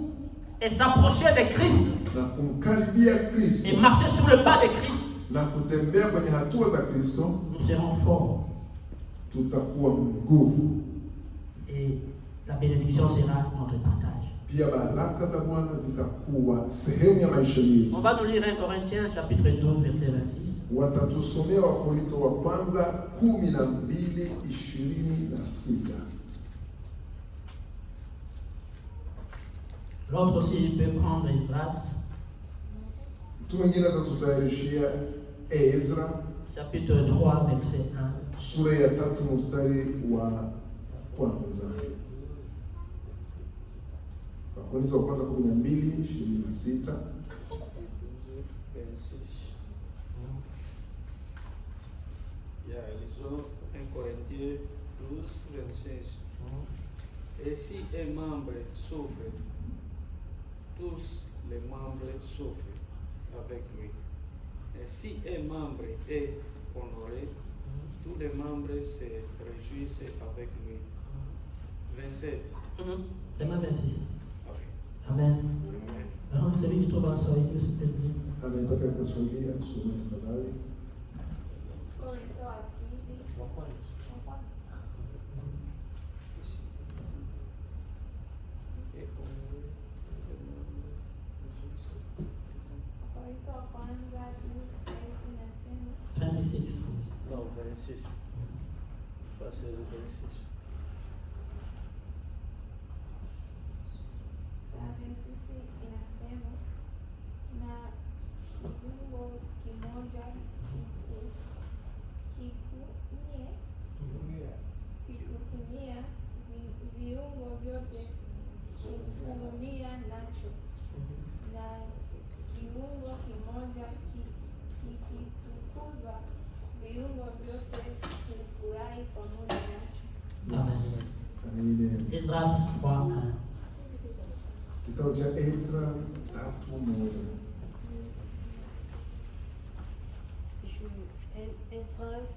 et s'approcher de Christ na kumkaribia Kristo et marcher sur le pas de Christ, na kutembea kwenye hatua za Kristo, nous serons forts tutakuwa nguvu. et la bénédiction sera notre partage. Pia baraka za Bwana zitakuwa sehemu ya maisha yetu. On va nous lire 1 Corinthiens chapitre 12 verset 26. Watatusomea Wakorintho wa kwanza 12:26. L'autre aussi il peut prendre Esdras Mtu mwingine atatutayarishia Ezra chapitre 3 verset 1. sura ya 3 mstari wa kwanza. Wakorintho wa kwanza 12:26. Lisons 1 Corinthiens 12, 26. Et si un membre souffre, tous les membres souffrent avec lui. Et si un membre est honoré, tous les membres se réjouissent avec lui. 27. C'est ma 26. Okay. Amen. Amen. Alors, celui qui trouve un soleil, que s'il te plaît. Anayepata katika Swahili atusomee tafadhali. 26. Pas 16 et 26. Sisi inasema na kiungo kimoja kikutumia viungo vyote kuvumilia nacho, na kiungo kimoja kikitukuza viungo vyote kufurahi pamoja nacho. Amen. Esdras 3:1. Kitabu cha Ezra 3:1. Esdras,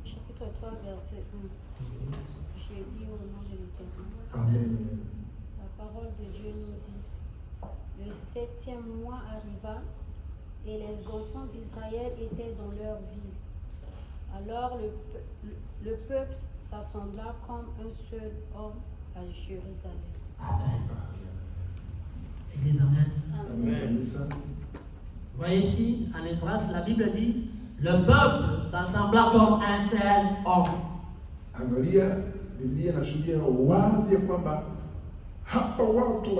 chapitre 3, verset 1. Je lis au nom de l'Éternel. Amen. La parole de Dieu nous dit: le 7e mois arriva et les enfants d'Israël étaient dans leur ville. Alors le peuple s'assembla comme un seul homme à Jérusalem. Amen. Église, amen. Amen. Voyez ici, en Esdras, la Bible dit, le peuple s'assembla comme un seul homme. Angalia, Biblia inashuhudia wazi ya kwamba hapa watu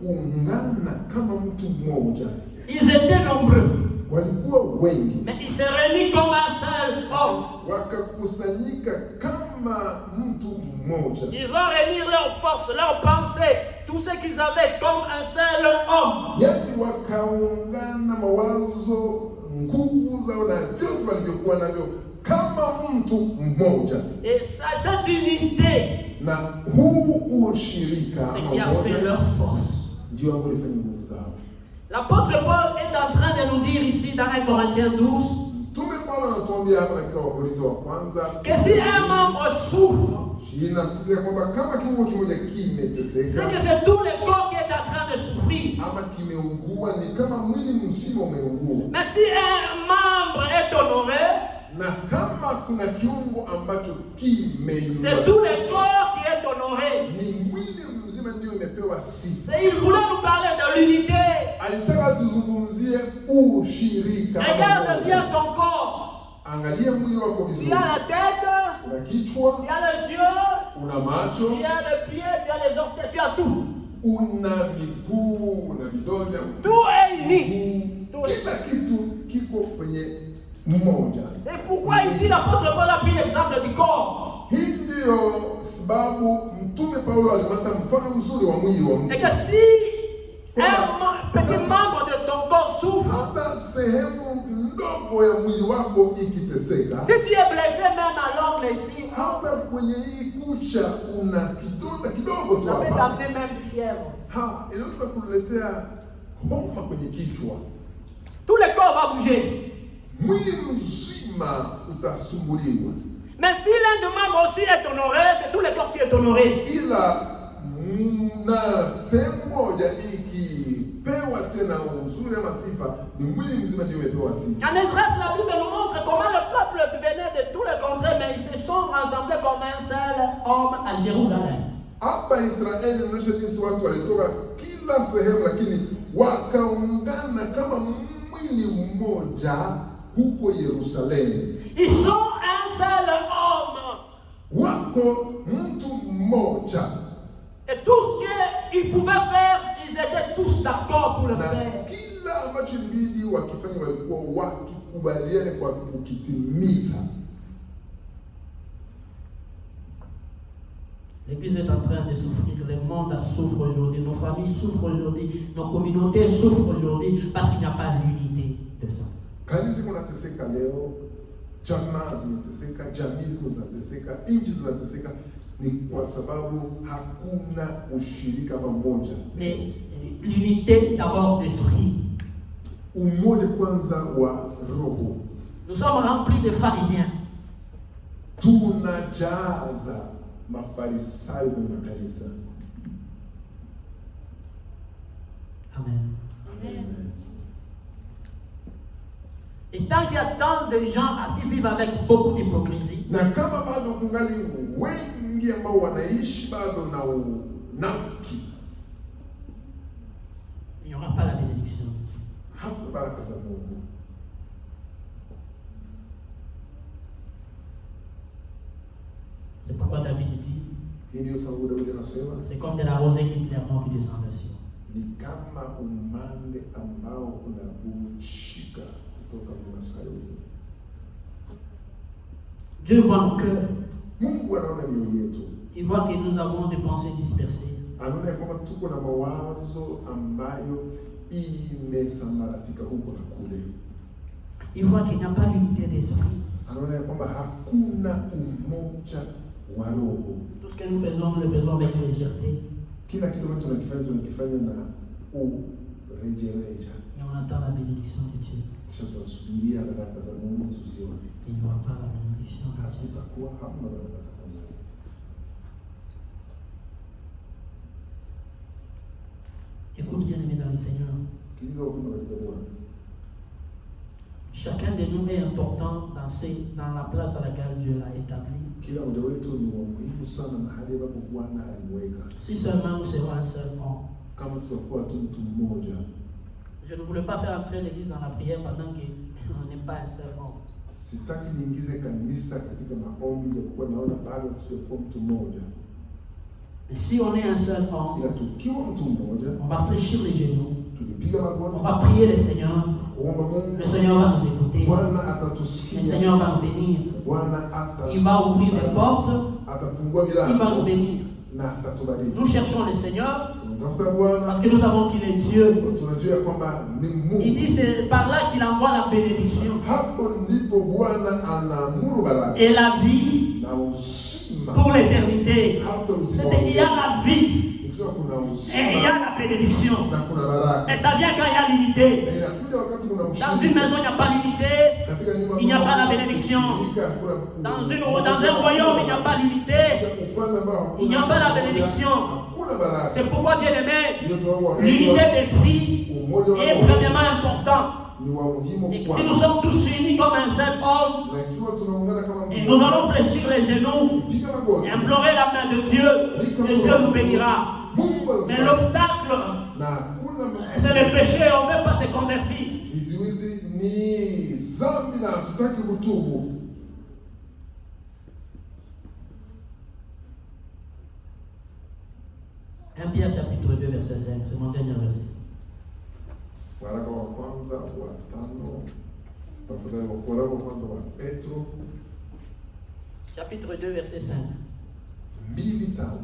wakaungana kama mtu mmoja. Ils étaient nombreux, Walikuwa wengi, mais ils se réunissent comme un seul homme. wakakusanyika kama mtu mmoja. Ils ont réuni leurs forces, leurs pensées, tout ce qu'ils avaient comme un seul homme. Yaani wakaungana mawazo, nguvu zao na vyote walivyokuwa navyo kama mtu mmoja. Et ça, cette unité, Na huu ushirika c'est qui a fait leur force. ndio ambao ulifanya nguvu zao. L'apôtre Paul est en train de nous dire ici dans 1 Corinthiens 12 Mtume Paulo anatuambia hapa katika Wakorintho wa kwanza que si un membre souffre, inasema kwamba kama kiungo kimoja c'est kimeteseka que c'est tout le corps qui est en train de souffrir. ama kimeungua, ni kama mwili mzima umeungua. Mais si un membre est honoré, Na kama kuna kiungo ambacho c'est tout le corps qui est honoré. ni mwili mzima ndio imepewa sifa. Il voulait nous parler de l'unité. Alitaka tuzungumzie ushirika. Regarde bien ton corps. Angalia mwili wako Tu vizuri. as la tête, Una kichwa, tu as les yeux, una macho, tu as les pieds, tu as les orteils, tu as tout. una miguu, una vidole, Tout est uni. mguu. Kila kitu kiko kwenye mmoja. C'est pourquoi ici l'apôtre Paul a pris l'exemple du corps. Hii ndio sababu Mtume Paulo alipata mfano mzuri wa mwili wa mtu. Et que si un petit membre de ton corps souffre, Hata sehemu ndogo ya mwili wako ikiteseka, si tu es blessé même à l'ongle ici, hata kwenye hii kucha una kidonda kidogo tu ça peut hapa, t'amener même du fièvre. inaweza kuletea homa kwenye kichwa. Tout le corps va bouger. Mwili mzima utasumbuliwa. Mais si l'un des membres aussi est honoré, c'est tout le corps qui est honoré. Ila na sehemu moja ikipewa tena uzuri ama sifa, ni mwili mzima ndio umepewa sifa. En Esdras, la Bible nous montre comment le peuple venait de tous les contrées, mais ils se sont rassemblés comme un seul homme à Jérusalem. Hapa Israeli inaonyesha jinsi watu walitoka kila sehemu, lakini wakaungana kama mwili mmoja huko Yerusalemu. Ils sont un seul homme. Wako mtu mmoja, Et tout ce qu'ils pouvaient faire, ils étaient tous d'accord pour le na faire. kila ambacho ilibidi wakifanya walikuwa wakikubaliana kwa kukitimiza. L'Église est en train de souffrir, le monde souffre aujourd'hui, nos familles souffrent aujourd'hui, nos communautés souffrent aujourd'hui parce qu'il n'y a pas l'unité de ça. Kanisa kunateseka leo, jamaa zinateseka, jamii zinateseka, nchi zinateseka, ni kwa sababu hakuna ushirika pamoja. Mais l'unité d'abord d'esprit. Umoja kwanza wa roho. Nous sommes remplis de pharisiens. Tunajaza mafarisayo na makanisa. Amen. Amen. Et tant qu'il y a tant de gens qui vivent avec beaucoup d'hypocrisie, Na kama bado kungali wengi ambao wanaishi bado na unafiki, il n'y aura pas la bénédiction. hapo baraka za Mungu. C'est pourquoi David dit, Hii ndio sababu Daudi anasema c'est comme de la rosée qui clairement qui descend de Sion. ni kama umande ambao unabushika kutoka mlima Sayuni. Dieu voit nos cœurs. Mungu anaona mioyo yetu. Il voit que nous avons des pensées dispersées. Anaona kwamba tuko na mawazo ambayo imesambaratika huko na kule. Il voit qu'il n'y a pas d'unité d'esprit. Anaona kwamba hakuna umoja wa roho. Tout ce que nous faisons le faisons avec légèreté. Kila kitu ambacho tunakifanya na urejereja. Mais on attend la bénédiction de Dieu. Kisha tunasubiria baraka za Mungu tuzione. Il n'y aura pas la bénédiction de Dieu. Hakutakuwa hamna baraka za Mungu. Écoute bien aimé dans le Seigneur. Sikiliza upendo katika Bwana. Chacun de nous est important dans la place à laquelle Dieu l'a établi. Kila mmoja wetu ni wa muhimu sana mahali ambapo Bwana alimweka. Si seulement nous serons un seul homme. Kama tutakuwa tu mtu mmoja. Je ne voulais pas faire entrer l'église dans la prière pendant qu'on n'est pas un seul homme. Sitaki niingize kanisa katika maombi ya kuwa naona bado tutakuwa mtu mmoja. Mais si on est un seul homme, Ila tukiwa mtu mmoja, on va fléchir les genoux. tukipiga magoti, On va prier le Seigneur. kuomba Mungu. Le Seigneur va nous écouter. Bwana Le atatusikia. Seigneur va nous bénir. Bwana Il va ouvrir les portes. atafungua Il va nous milango bénir. na atatubariki. Nous cherchons le Seigneur Tunatafuta Bwana parce que nous savons qu'il est Dieu. tunajua kwamba ni Il Mungu. dit c'est par là qu'il envoie la bénédiction. Hapo ndipo Bwana anaamuru baraka Et la vie na uzima. pour l'éternité. Hata uzima. C'est-à-dire qu'il y a la vie Ikiwa kuna et il y uzima a la bénédiction. na kuna baraka. Et ça vient quand il y a l'unité. Na inakuja wakati kuna Dans une ushirika. maison, il n'y a pas l'unité. Katika nyumba Il n'y a pas la kuna bénédiction. ushirika, Dans un royaume, il n'y a pas l'unité. Katika ufalme ambao Il n'y a pas la bénédiction. hakuna baraka. C'est pourquoi, bien aimé, Ndio sababu l'unité d'esprit umoja wa est roho premièrement important. ni wa muhimu Et kwa. si nous sommes tous unis comme un seul homme, Na ikiwa tunaungana kama mtu et nous allons fléchir les genoux, piga magoti. implorer la main de Dieu, et Dieu nous bénira. Mungu Mais atatubariki. l'obstacle, Na hakuna c'est le péché, on ne veut pas se convertir. viziwizi ni zambi na hatutaki kutubu. 1 Pierre chapitre 2 verset 5, c'est mon dernier verset. Waraka wa kwanza wa 5, tafadhali waraka wa kwanza wa Petro Chapitre 2 verset 5. 2:5.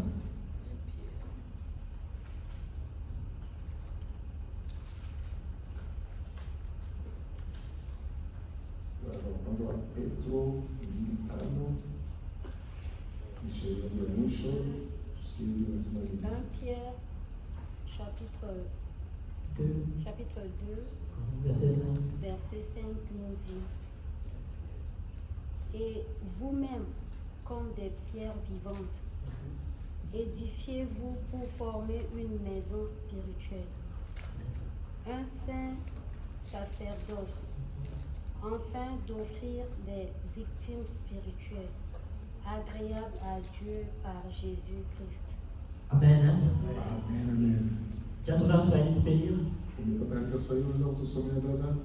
Waraka wa kwanza wa Petro 2:5. Ni sheria ya mwisho. Tusikilize nasema hivi. 1 Pierre chapitre 2, Verset 5. verset 5 nous dit: Et vous-même, comme des pierres vivantes, édifiez-vous pour former une maison spirituelle, un saint sacerdoce, afin d'offrir des victimes spirituelles agréables à Dieu par Jésus-Christ. Amen. Hein? Amen, amen. Tu as trouvé un Swahili pour lire? Umepata katika Kiswahili unaweza kutusomea dada?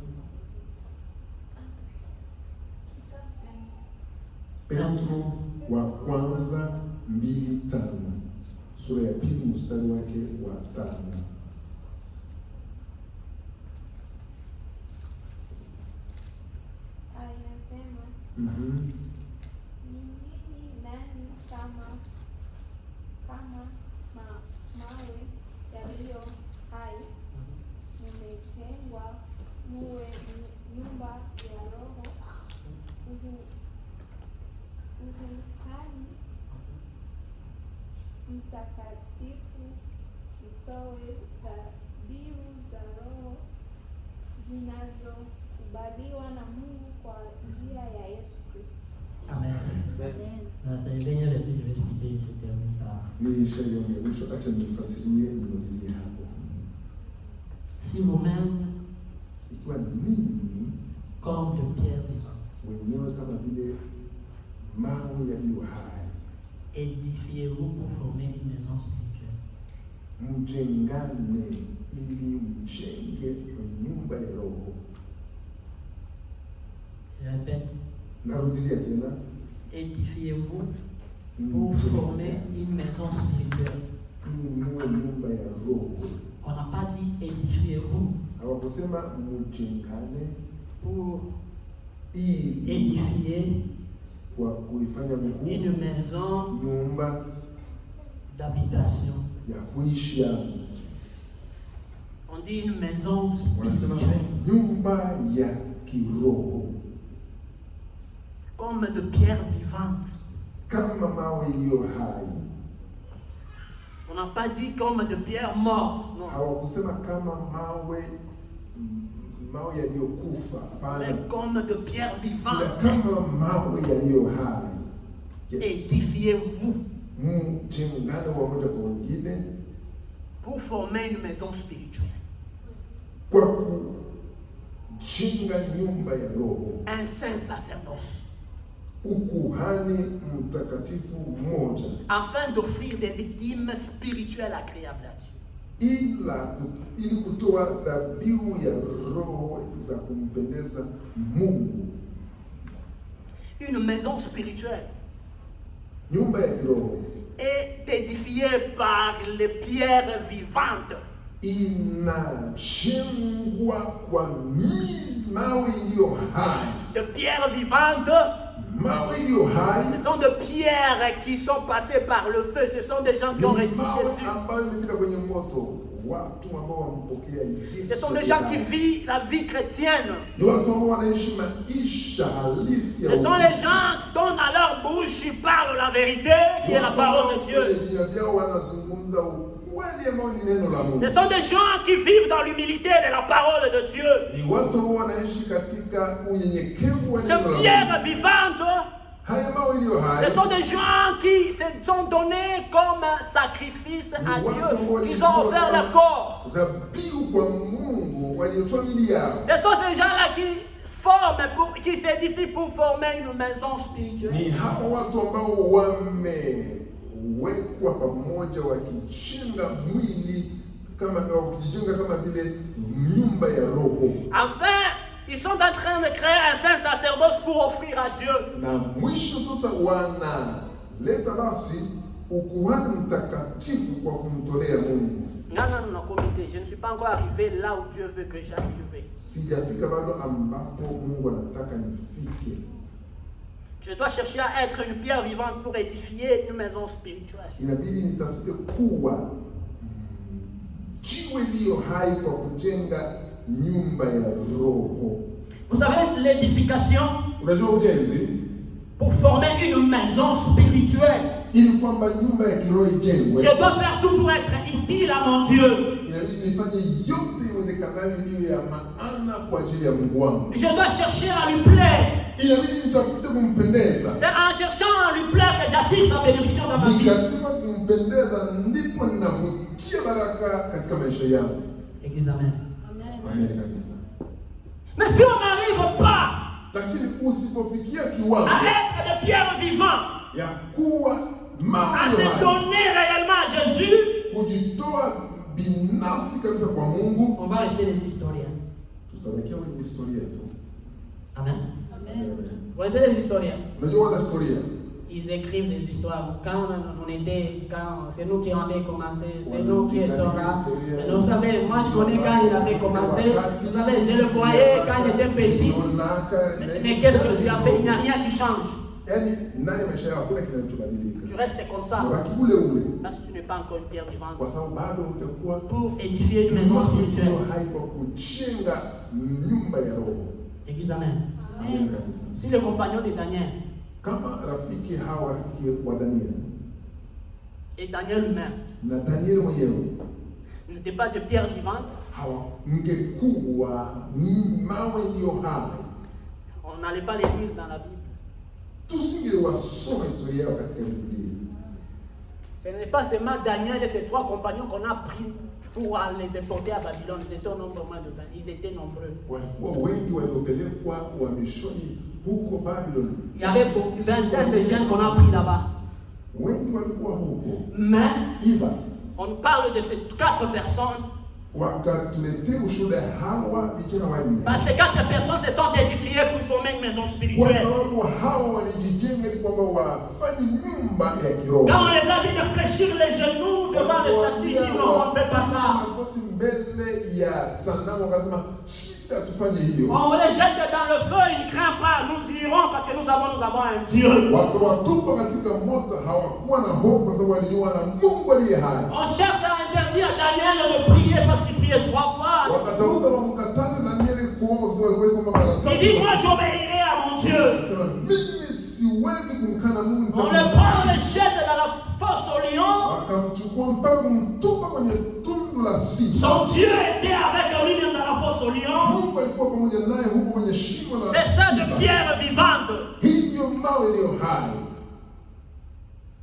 Petro wa kwanza 2:5, sura ya pili mstari wake wa 5. Anasema Mhm. ni nini nani kama mawe yaliyo hai, mmetengwa muwe nyumba ya Roho, ukuhani mtakatifu, mtoe dhabihu za Roho zinazokubaliwa na Mungu kwa njia ya Yesu Kristo. Amen. Amen. C'est le dernier verset que je vais expliquer, je termine par. Ni sheria ya mwisho, acha nifasirie nimalizie hapo. Si vous-même, Ikiwa ninyi comme de pierre vivante, wenyewe kama vile mawe yaliyo hai, édifiez-vous pour former une maison spirituelle. mjengane ili mjenge nyumba ya Roho. Je répète, Narudilia tena, édifiez-vous pour former une maison spirituelle. ili muwe nyumba ya roho. On n'a pas dit édifiez-vous Hawakusema mjengane pour ili édifier kwa kuifanya une maison nyumba d'habitation. ya kuishi hapo. On dit une maison Wanasema spirituelle. nyumba ya kiroho, Comme de pierres vivantes. kama mawe iliyo hai. On n'a pas dit comme de pierres mortes. Non. Hawakusema kama mawe yaliyokufa, hapana, Mais comme de pierres ila vivantes. kama mawe yaliyo hai. Yes. Édifiez-vous Mjengane wamoja kwa wengine pour former une maison spirituelle. kwa kujenga nyumba ya roho, Un saint sacerdoce. ukuhani mtakatifu mmoja, Afin d'offrir des victimes spirituelles agréables à Dieu. ili kutoa dhabihu ya roho za kumpendeza Mungu. Une maison spirituelle Nyumba ya kiroho est édifiée par les pierres vivantes. inajengwa kwa mawe iliyo hai. De pierres vivantes, Mawe iliyo hai ce sont des pierres qui sont passées par le feu. Ce sont des gens qui ont ni resté mawe dessus. ambayo imepita kwenye moto. Watu ambao wampokea Yesu. Ce sont des gens qui vivent la vie chrétienne. Ni watu ambao wanaishi maisha halisi ya Ce sont les Ukristo. gens dont dans leur bouche ils parlent la vérité, qui est la parole de Dieu. Vinywa vyao wanazungumza ukweli ambao ni neno la Mungu. Ce sont des gens qui vivent dans l'humilité de la parole de Dieu. Ni watu ambao wanaishi katika unyenyekevu wa Ces neno la Mungu. pierres vivantes, Haya mawe iliyo hai ce sont des gens qui se sont donnés comme sacrifice à Dieu. Ils ont offert leur corps. dhabihu kwa Mungu, waliotoa miili yao. Ce sont ces gens-là qui forment, qui s'édifient pour former une maison spirituelle. Ni hao watu ambao wamewekwa pamoja wakijenga mwili wakijenga kama vile nyumba ya roho. Enfin, ils sont en train de créer un saint sacerdoce pour offrir à Dieu. Na mwisho sasa wanaleta basi ukuhani mtakatifu kwa kumtolea Mungu. Non, comité, je ne suis pas encore arrivé là où Dieu veut que j'aille. Sijafika bado ambapo Mungu anataka nifike. Je dois chercher à être une pierre vivante pour édifier une maison spirituelle. Inabidi nitafute kuwa jiwe iliyo hai kwa kujenga nyumba ya roho. Vous savez, l'édification, Unajua ujenzi pour former une maison spirituelle, ili kwamba nyumba ya kiroho ijengwe, je dois faire tout pour être utile à mon Dieu. inabidi nifanye yote iwezekanayo iwe ya maana kwa ajili ya Mungu wangu. Je dois chercher à lui plaire. Inabidi nitafute kumpendeza. C'est en cherchant à lui plaire que j'attire sa bénédiction dans ma vie. Nikatima kumpendeza ndipo ninavutia baraka katika maisha yangu. Église, amen. Amen kabisa. Mais si on n'arrive pas Lakini usipofikia kiwango à être des pierres vivantes, ya kuwa à mawe se hai, donner réellement à Jésus, kujitoa binafsi kabisa kwa Mungu, on va rester des historiens. tutabakia kwenye historia tu. Amen. Amen. Vous connaissez les historiens? Unajua wana historia. Ils écrivent des histoires. C'est nous qui avons commencé, c'est nous qui étions là. Et vous savez, moi je connais quand il avait commencé. Vous savez, je le voyais quand il était petit. Mais qu'est-ce que tu as fait? Il n'y a rien qui change. Tu restes comme ça. Parce que tu n'es pas encore une pierre vivante. Pour édifier une maison spirituelle. Église, amen. Si le compagnon de Daniel, Kama rafiki hawa rafiki wa Daniel et Daniel lui-même na Daniel mwenyewe n'était pas de pierre vivante, mngekuwa mawe iliyo hai, on n'allait pas les lire dans la Bible. tusingewasoma historia yao katika Biblia. Ce n'est pas seulement Daniel et ses 3 compagnons qu'on a pris pour aller déporter à Babylone. Ils étaient au nombre moins de 20. Ils étaient nombreux. Walikuwa wengi waliopelekwa uhamishoni huko Babylon. Il y avait une vingtaine de jeunes qu'on a pris là-bas. Wengi walikuwa huko. Mais Iba on parle de ces 4 personnes wakatuletea ushuhuda hawa vijana wanne. Parce que 4 personnes se sont édifiées pour former une maison Kwa spirituelle. sababu hawa walijijenga ili kwamba wafanye nyumba ya kiroho. Quand on les a dit de fléchir les genoux devant les statues, ils non, on ne fait pas ça. Mbele ya sanamu wakasema sisi hatufanye hiyo. On les jette dans le feu, ils ne craignent pas, nous irons parce que nous avons un Dieu. Wakawatupa katika moto, hawakuwa na hofu kwa sababu walijua na Mungu aliye hai. On cherche à interdire à Daniel de prier parce qu'il priait 3 fois. Wakatafuta wamkataze Danieli kuomba kwa sababu alikuwa mara 3. Il dit moi j'obéirai à mon Dieu. Mimi siwezi kumkana Mungu. On le prend, on le jette dans la fosse au lion. Wakamchukua mpaka kumtupa kwenye tundu la simba. Son Dieu était avec lui dans la fosse au lion. Mungu alikuwa pamoja naye huko kwenye shimo la C'est ça de pierre vivante. Hiyo mawe iliyo hai.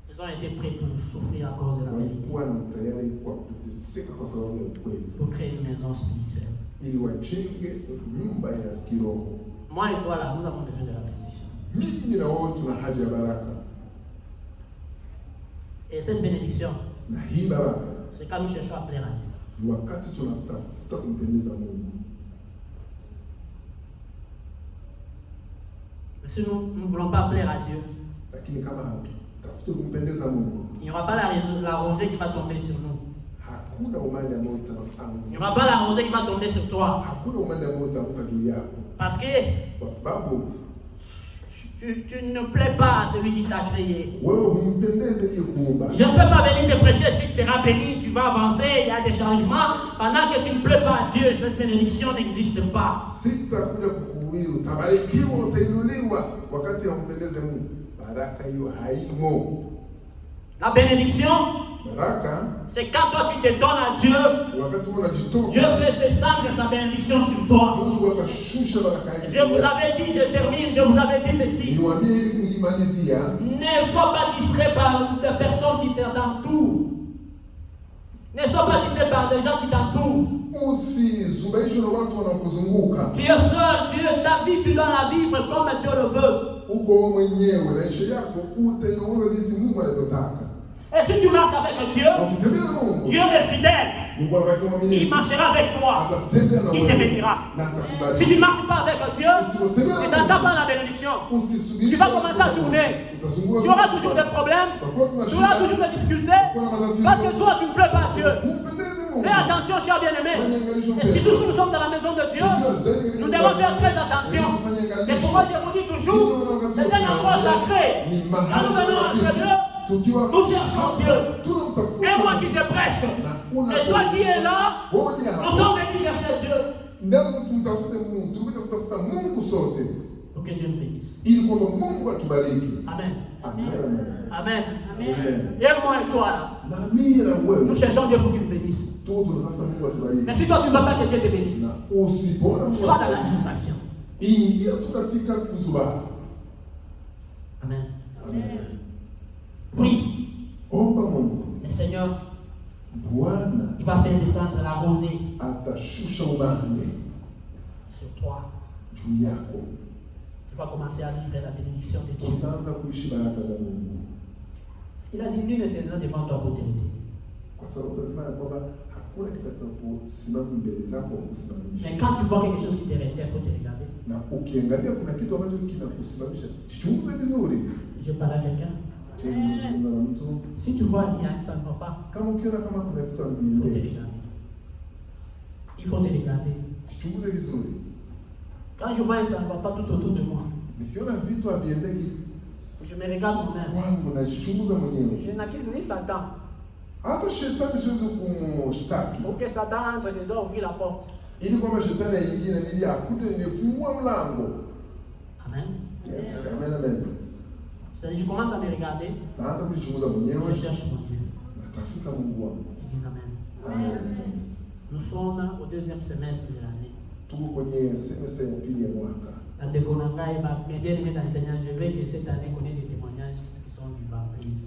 Ils ont été prêts pour souffrir à cause de la vérité. Walikuwa na tayari kwa kuteseka kwa sababu ya ukweli. Pour créer une maison spirituelle. Ili wajenge nyumba ya kiroho. Moi et toi là, nous avons besoin de la bénédiction. Mimi na wewe tuna haja ya baraka. Et cette bénédiction, Na hii baraka c'est quand nous cherchons à plaire à Dieu. ni wakati tunatafuta kumpendeza Mungu. Mais si nous ne voulons pas plaire à Dieu, Lakini kama hatutafuti kumpendeza Mungu, il n'y aura pas la rosée qui va tomber sur nous. hakuna umande ambao Il n'y utaanguka. aura pas la rosée qui va tomber sur toi. Hakuna umande ambao utaanguka juu yako. Parce que Kwa sababu tu ne plais pas à celui qui t'a créé. wewe humpendeze aliye kuumba. Je ne peux pas venir te prêcher si tu seras béni, tu vas avancer, il y a des changements. Pendant que tu ne plais pas à Dieu, cette bénédiction n'existe pas. Sitakuja kukuhubiri utabarikiwa, utainuliwa wakati hampendeze Mungu. Baraka hiyo haimo. La bénédiction, Baraka c'est quand toi tu te donnes à Dieu, wakati Dieu unajitoa, fait descendre sa bénédiction sur toi. Mungu atashusha baraka yake. Je vous avais dit, je termine, je vous avais dit ceci. Niwaambie ili kulimalizia, Ne sois pas distrait par des personnes qui t'entourent. Ne sois pas distrait par des gens qui t'entourent. usizubaishwe na watu wanakuzunguka. Tu es seul, ta vie, tu dois la vivre comme Dieu le veut. Uko wewe mwenyewe, maisha yako utaiongoza jinsi Mungu anavyotaka. Et si tu marches avec Dieu, Ukitembea na Mungu, Dieu est fidèle. Mungu anabaki Il mwaminifu. marchera avec toi. Atatembea na Il te wewe bénira. na Si atakubariki. tu ne marches pas avec Dieu, tu n'entends pas la bénédiction. Usisubiri. Tu vas commencer à tourner. Utazunguka. Tu auras toujours des problèmes. Tu auras toujours des difficultés. Parce que toi, tu ne plais pas à Dieu. Umpendeze Mungu. Fais attention, cher bien-aimé. Et si tous nous sommes dans la maison de Dieu, nous devons faire très attention. C'est pourquoi je vous dis toujours, c'est un endroit sacré. Quand nous venons à ce lieu, nous cherchons Dieu. Et moi qui te prêche, et toi qui es là, nous sommes venus chercher Dieu. Ndani tumtafute Mungu, tumekuja kutafuta Mungu sote. Pour que Dieu nous bénisse. Ili kwamba Mungu atubariki. Amen. Amen. Amen. Amen. Et moi et toi là, Na mimi na nous wewe cherchons Dieu pour qu'il nous bénisse. tu tunatafuta Mungu atubariki. Mais si toi tu ne veux pas que Dieu te bénisse, Na usipoona Mungu sois dans la distraction. ingia tu katika kuzuba. Amen. Amen. Prie. Omba Mungu. Le Seigneur, Bwana il va faire descendre la rosée atashusha umande sur toi. juu yako. Tu vas commencer à vivre la bénédiction de Dieu. Utaanza kuishi baraka za Mungu. Parce qu'il a dit, nul ne se présente devant toi pour t'aider. Kwa sababu lazima ya kwamba hakuna kitakachosimama mbele zako kusimamisha. Mais quand tu vois quelque chose qui te retient, il faut te regarder. Na ukiangalia kuna kitu ambacho kinakusimamisha, chunguza vizuri. Je parle à quelqu'un. Si tu vois, il y a ça ne va pas. Kama ukiona kama kuna vitu Il faut te ambavyo regarder. Il faut te regarder. chunguza vizuri. Quand je vois que ça ne va pas tout autour de moi, Nikiona vitu haviendeki je me regarde moi-même. kwangu najichunguza mwenyewe. Je n'accuse ni Satan. Hata shetani siwezi kumshtaki. Pour que Satan entre, je dois ouvrir la porte. Ili kwamba shetani aingie na mili akute nimefungua mlango. Amen. Yes, amen, amen. C'est-à-dire, je commence à me regarder. Naanza kujichunguza mwenyewe. Je cherche mon Dieu. Natafuta Mungu wangu. Je dis Amen. Amen. Nous sommes au deuxième semestre de l'année. Tuko kwenye semester ya pili ya mwaka. Je veux que cette année qu'on ait des témoignages qui sont vivants, please.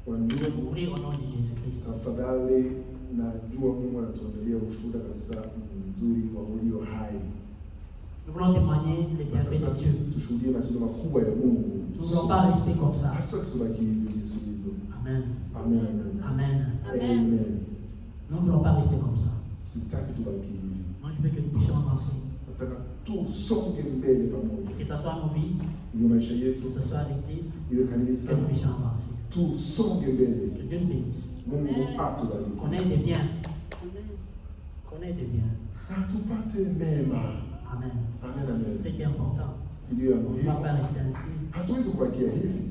Wandugu, Prie au nom de Jésus-Christ. tafadhali najua Mungu anatuandalia ushuhuda kabisa mzuri wa ulio hai. Nous voulons témoigner les bienfaits de Dieu. Tushuhudie matendo makubwa ya Mungu. Nous ne voulons pas rester comme ça. Hatutaki tubaki hivi hivyo. Amen. Amen, amen. Amen. Amen. Nous ne voulons pas rester comme ça. Sitaki tubaki hivi. Moi, je veux que nous puissions avancer. Nataka tusonge mbele pamoja. Que ce soit nos vies, Iwe maisha yetu, que ce soit l'église, iwe que kanisa, nous puissions avancer. tusonge mbele. Que Dieu nous bénisse. Mungu atubariki. Qu'on ait des biens. Amen. Na tupate mema. Amen. Amen, amen. C'est ce qui est important. Iliyo ya On ne muhimu. doit pas rester ainsi. Hatuwezi kubakia hivi.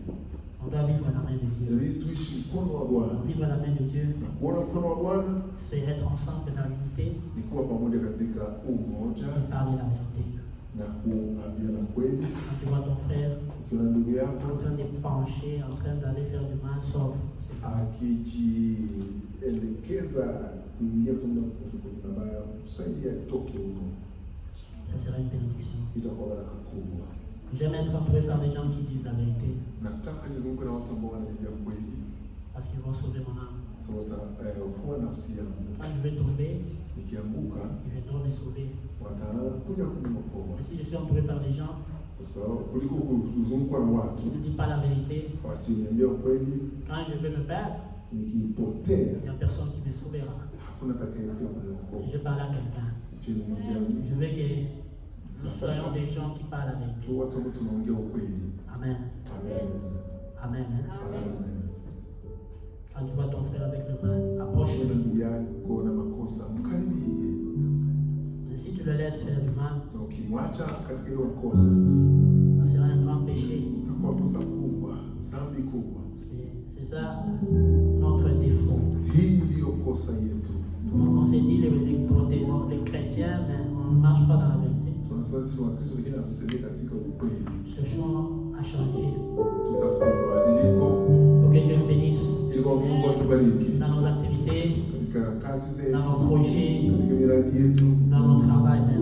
On doit vivre la main de Dieu. Ili tuishi mkono wa Bwana. Vivre la main de Dieu, Na kuona mkono wa Bwana c'est être ensemble dans l'unité ni kuwa pamoja katika umoja et parler la vérité. na kuambiana kweli. Quand tu vois ton frère Ukiona ndugu yako en train de pencher, en train d'aller faire du mal, sauf. C'est pas akijielekeza kuingia kwenda kwenye mabaya, msaidie atoke huko. Ça sera une bénédiction. Itakuwa baraka kubwa. J'aime être entouré par des gens qui disent la vérité Nataka nizunguke na watu ambao wananiambia kweli, parce qu'ils vont sauver mon âme. sababu wataokoa nafsi yangu. Quand je vais tomber, Nikianguka ils viendront me sauver. watakuja kuniokoa. Mais si je suis entouré par des gens Sasa kuliko kuzungukwa na watu qui ne disent pas la vérité, wasiniambia ukweli, quand je vais me perdre, nikipotea il n'y a personne qui me sauvera. hakuna atakayekuja kuniokoa. Je parle à quelqu'un. Je nimwambia Je veux que nous soyons des gens qui parlent la vérité. tu watu ambao tunaongea ukweli. Amen. Amen. Amen. Amen. Quand tu vois ton frère avec le mal, approche-le. Approche ndugu yako na makosa, mkaribie. Mais si tu le laisses faire du mal, Na ukimwacha katika hiyo makosa, ça sera un grand péché. itakuwa kosa kubwa, dhambi kubwa. C'est ça notre défaut. Hii ndiyo kosa yetu. On s'est dit les chrétiens, mais on ne marche pas dans la vérité. Tunasema sisi Wakristo wengine hatutembei katika ukweli. Cherchons à changer. Tutafute mabadiliko Pour que Dieu nous bénisse ili kwa Mungu atubariki dans nos activités, katika kazi zetu, dans nos projets, katika miradi yetu, dans nos travail même.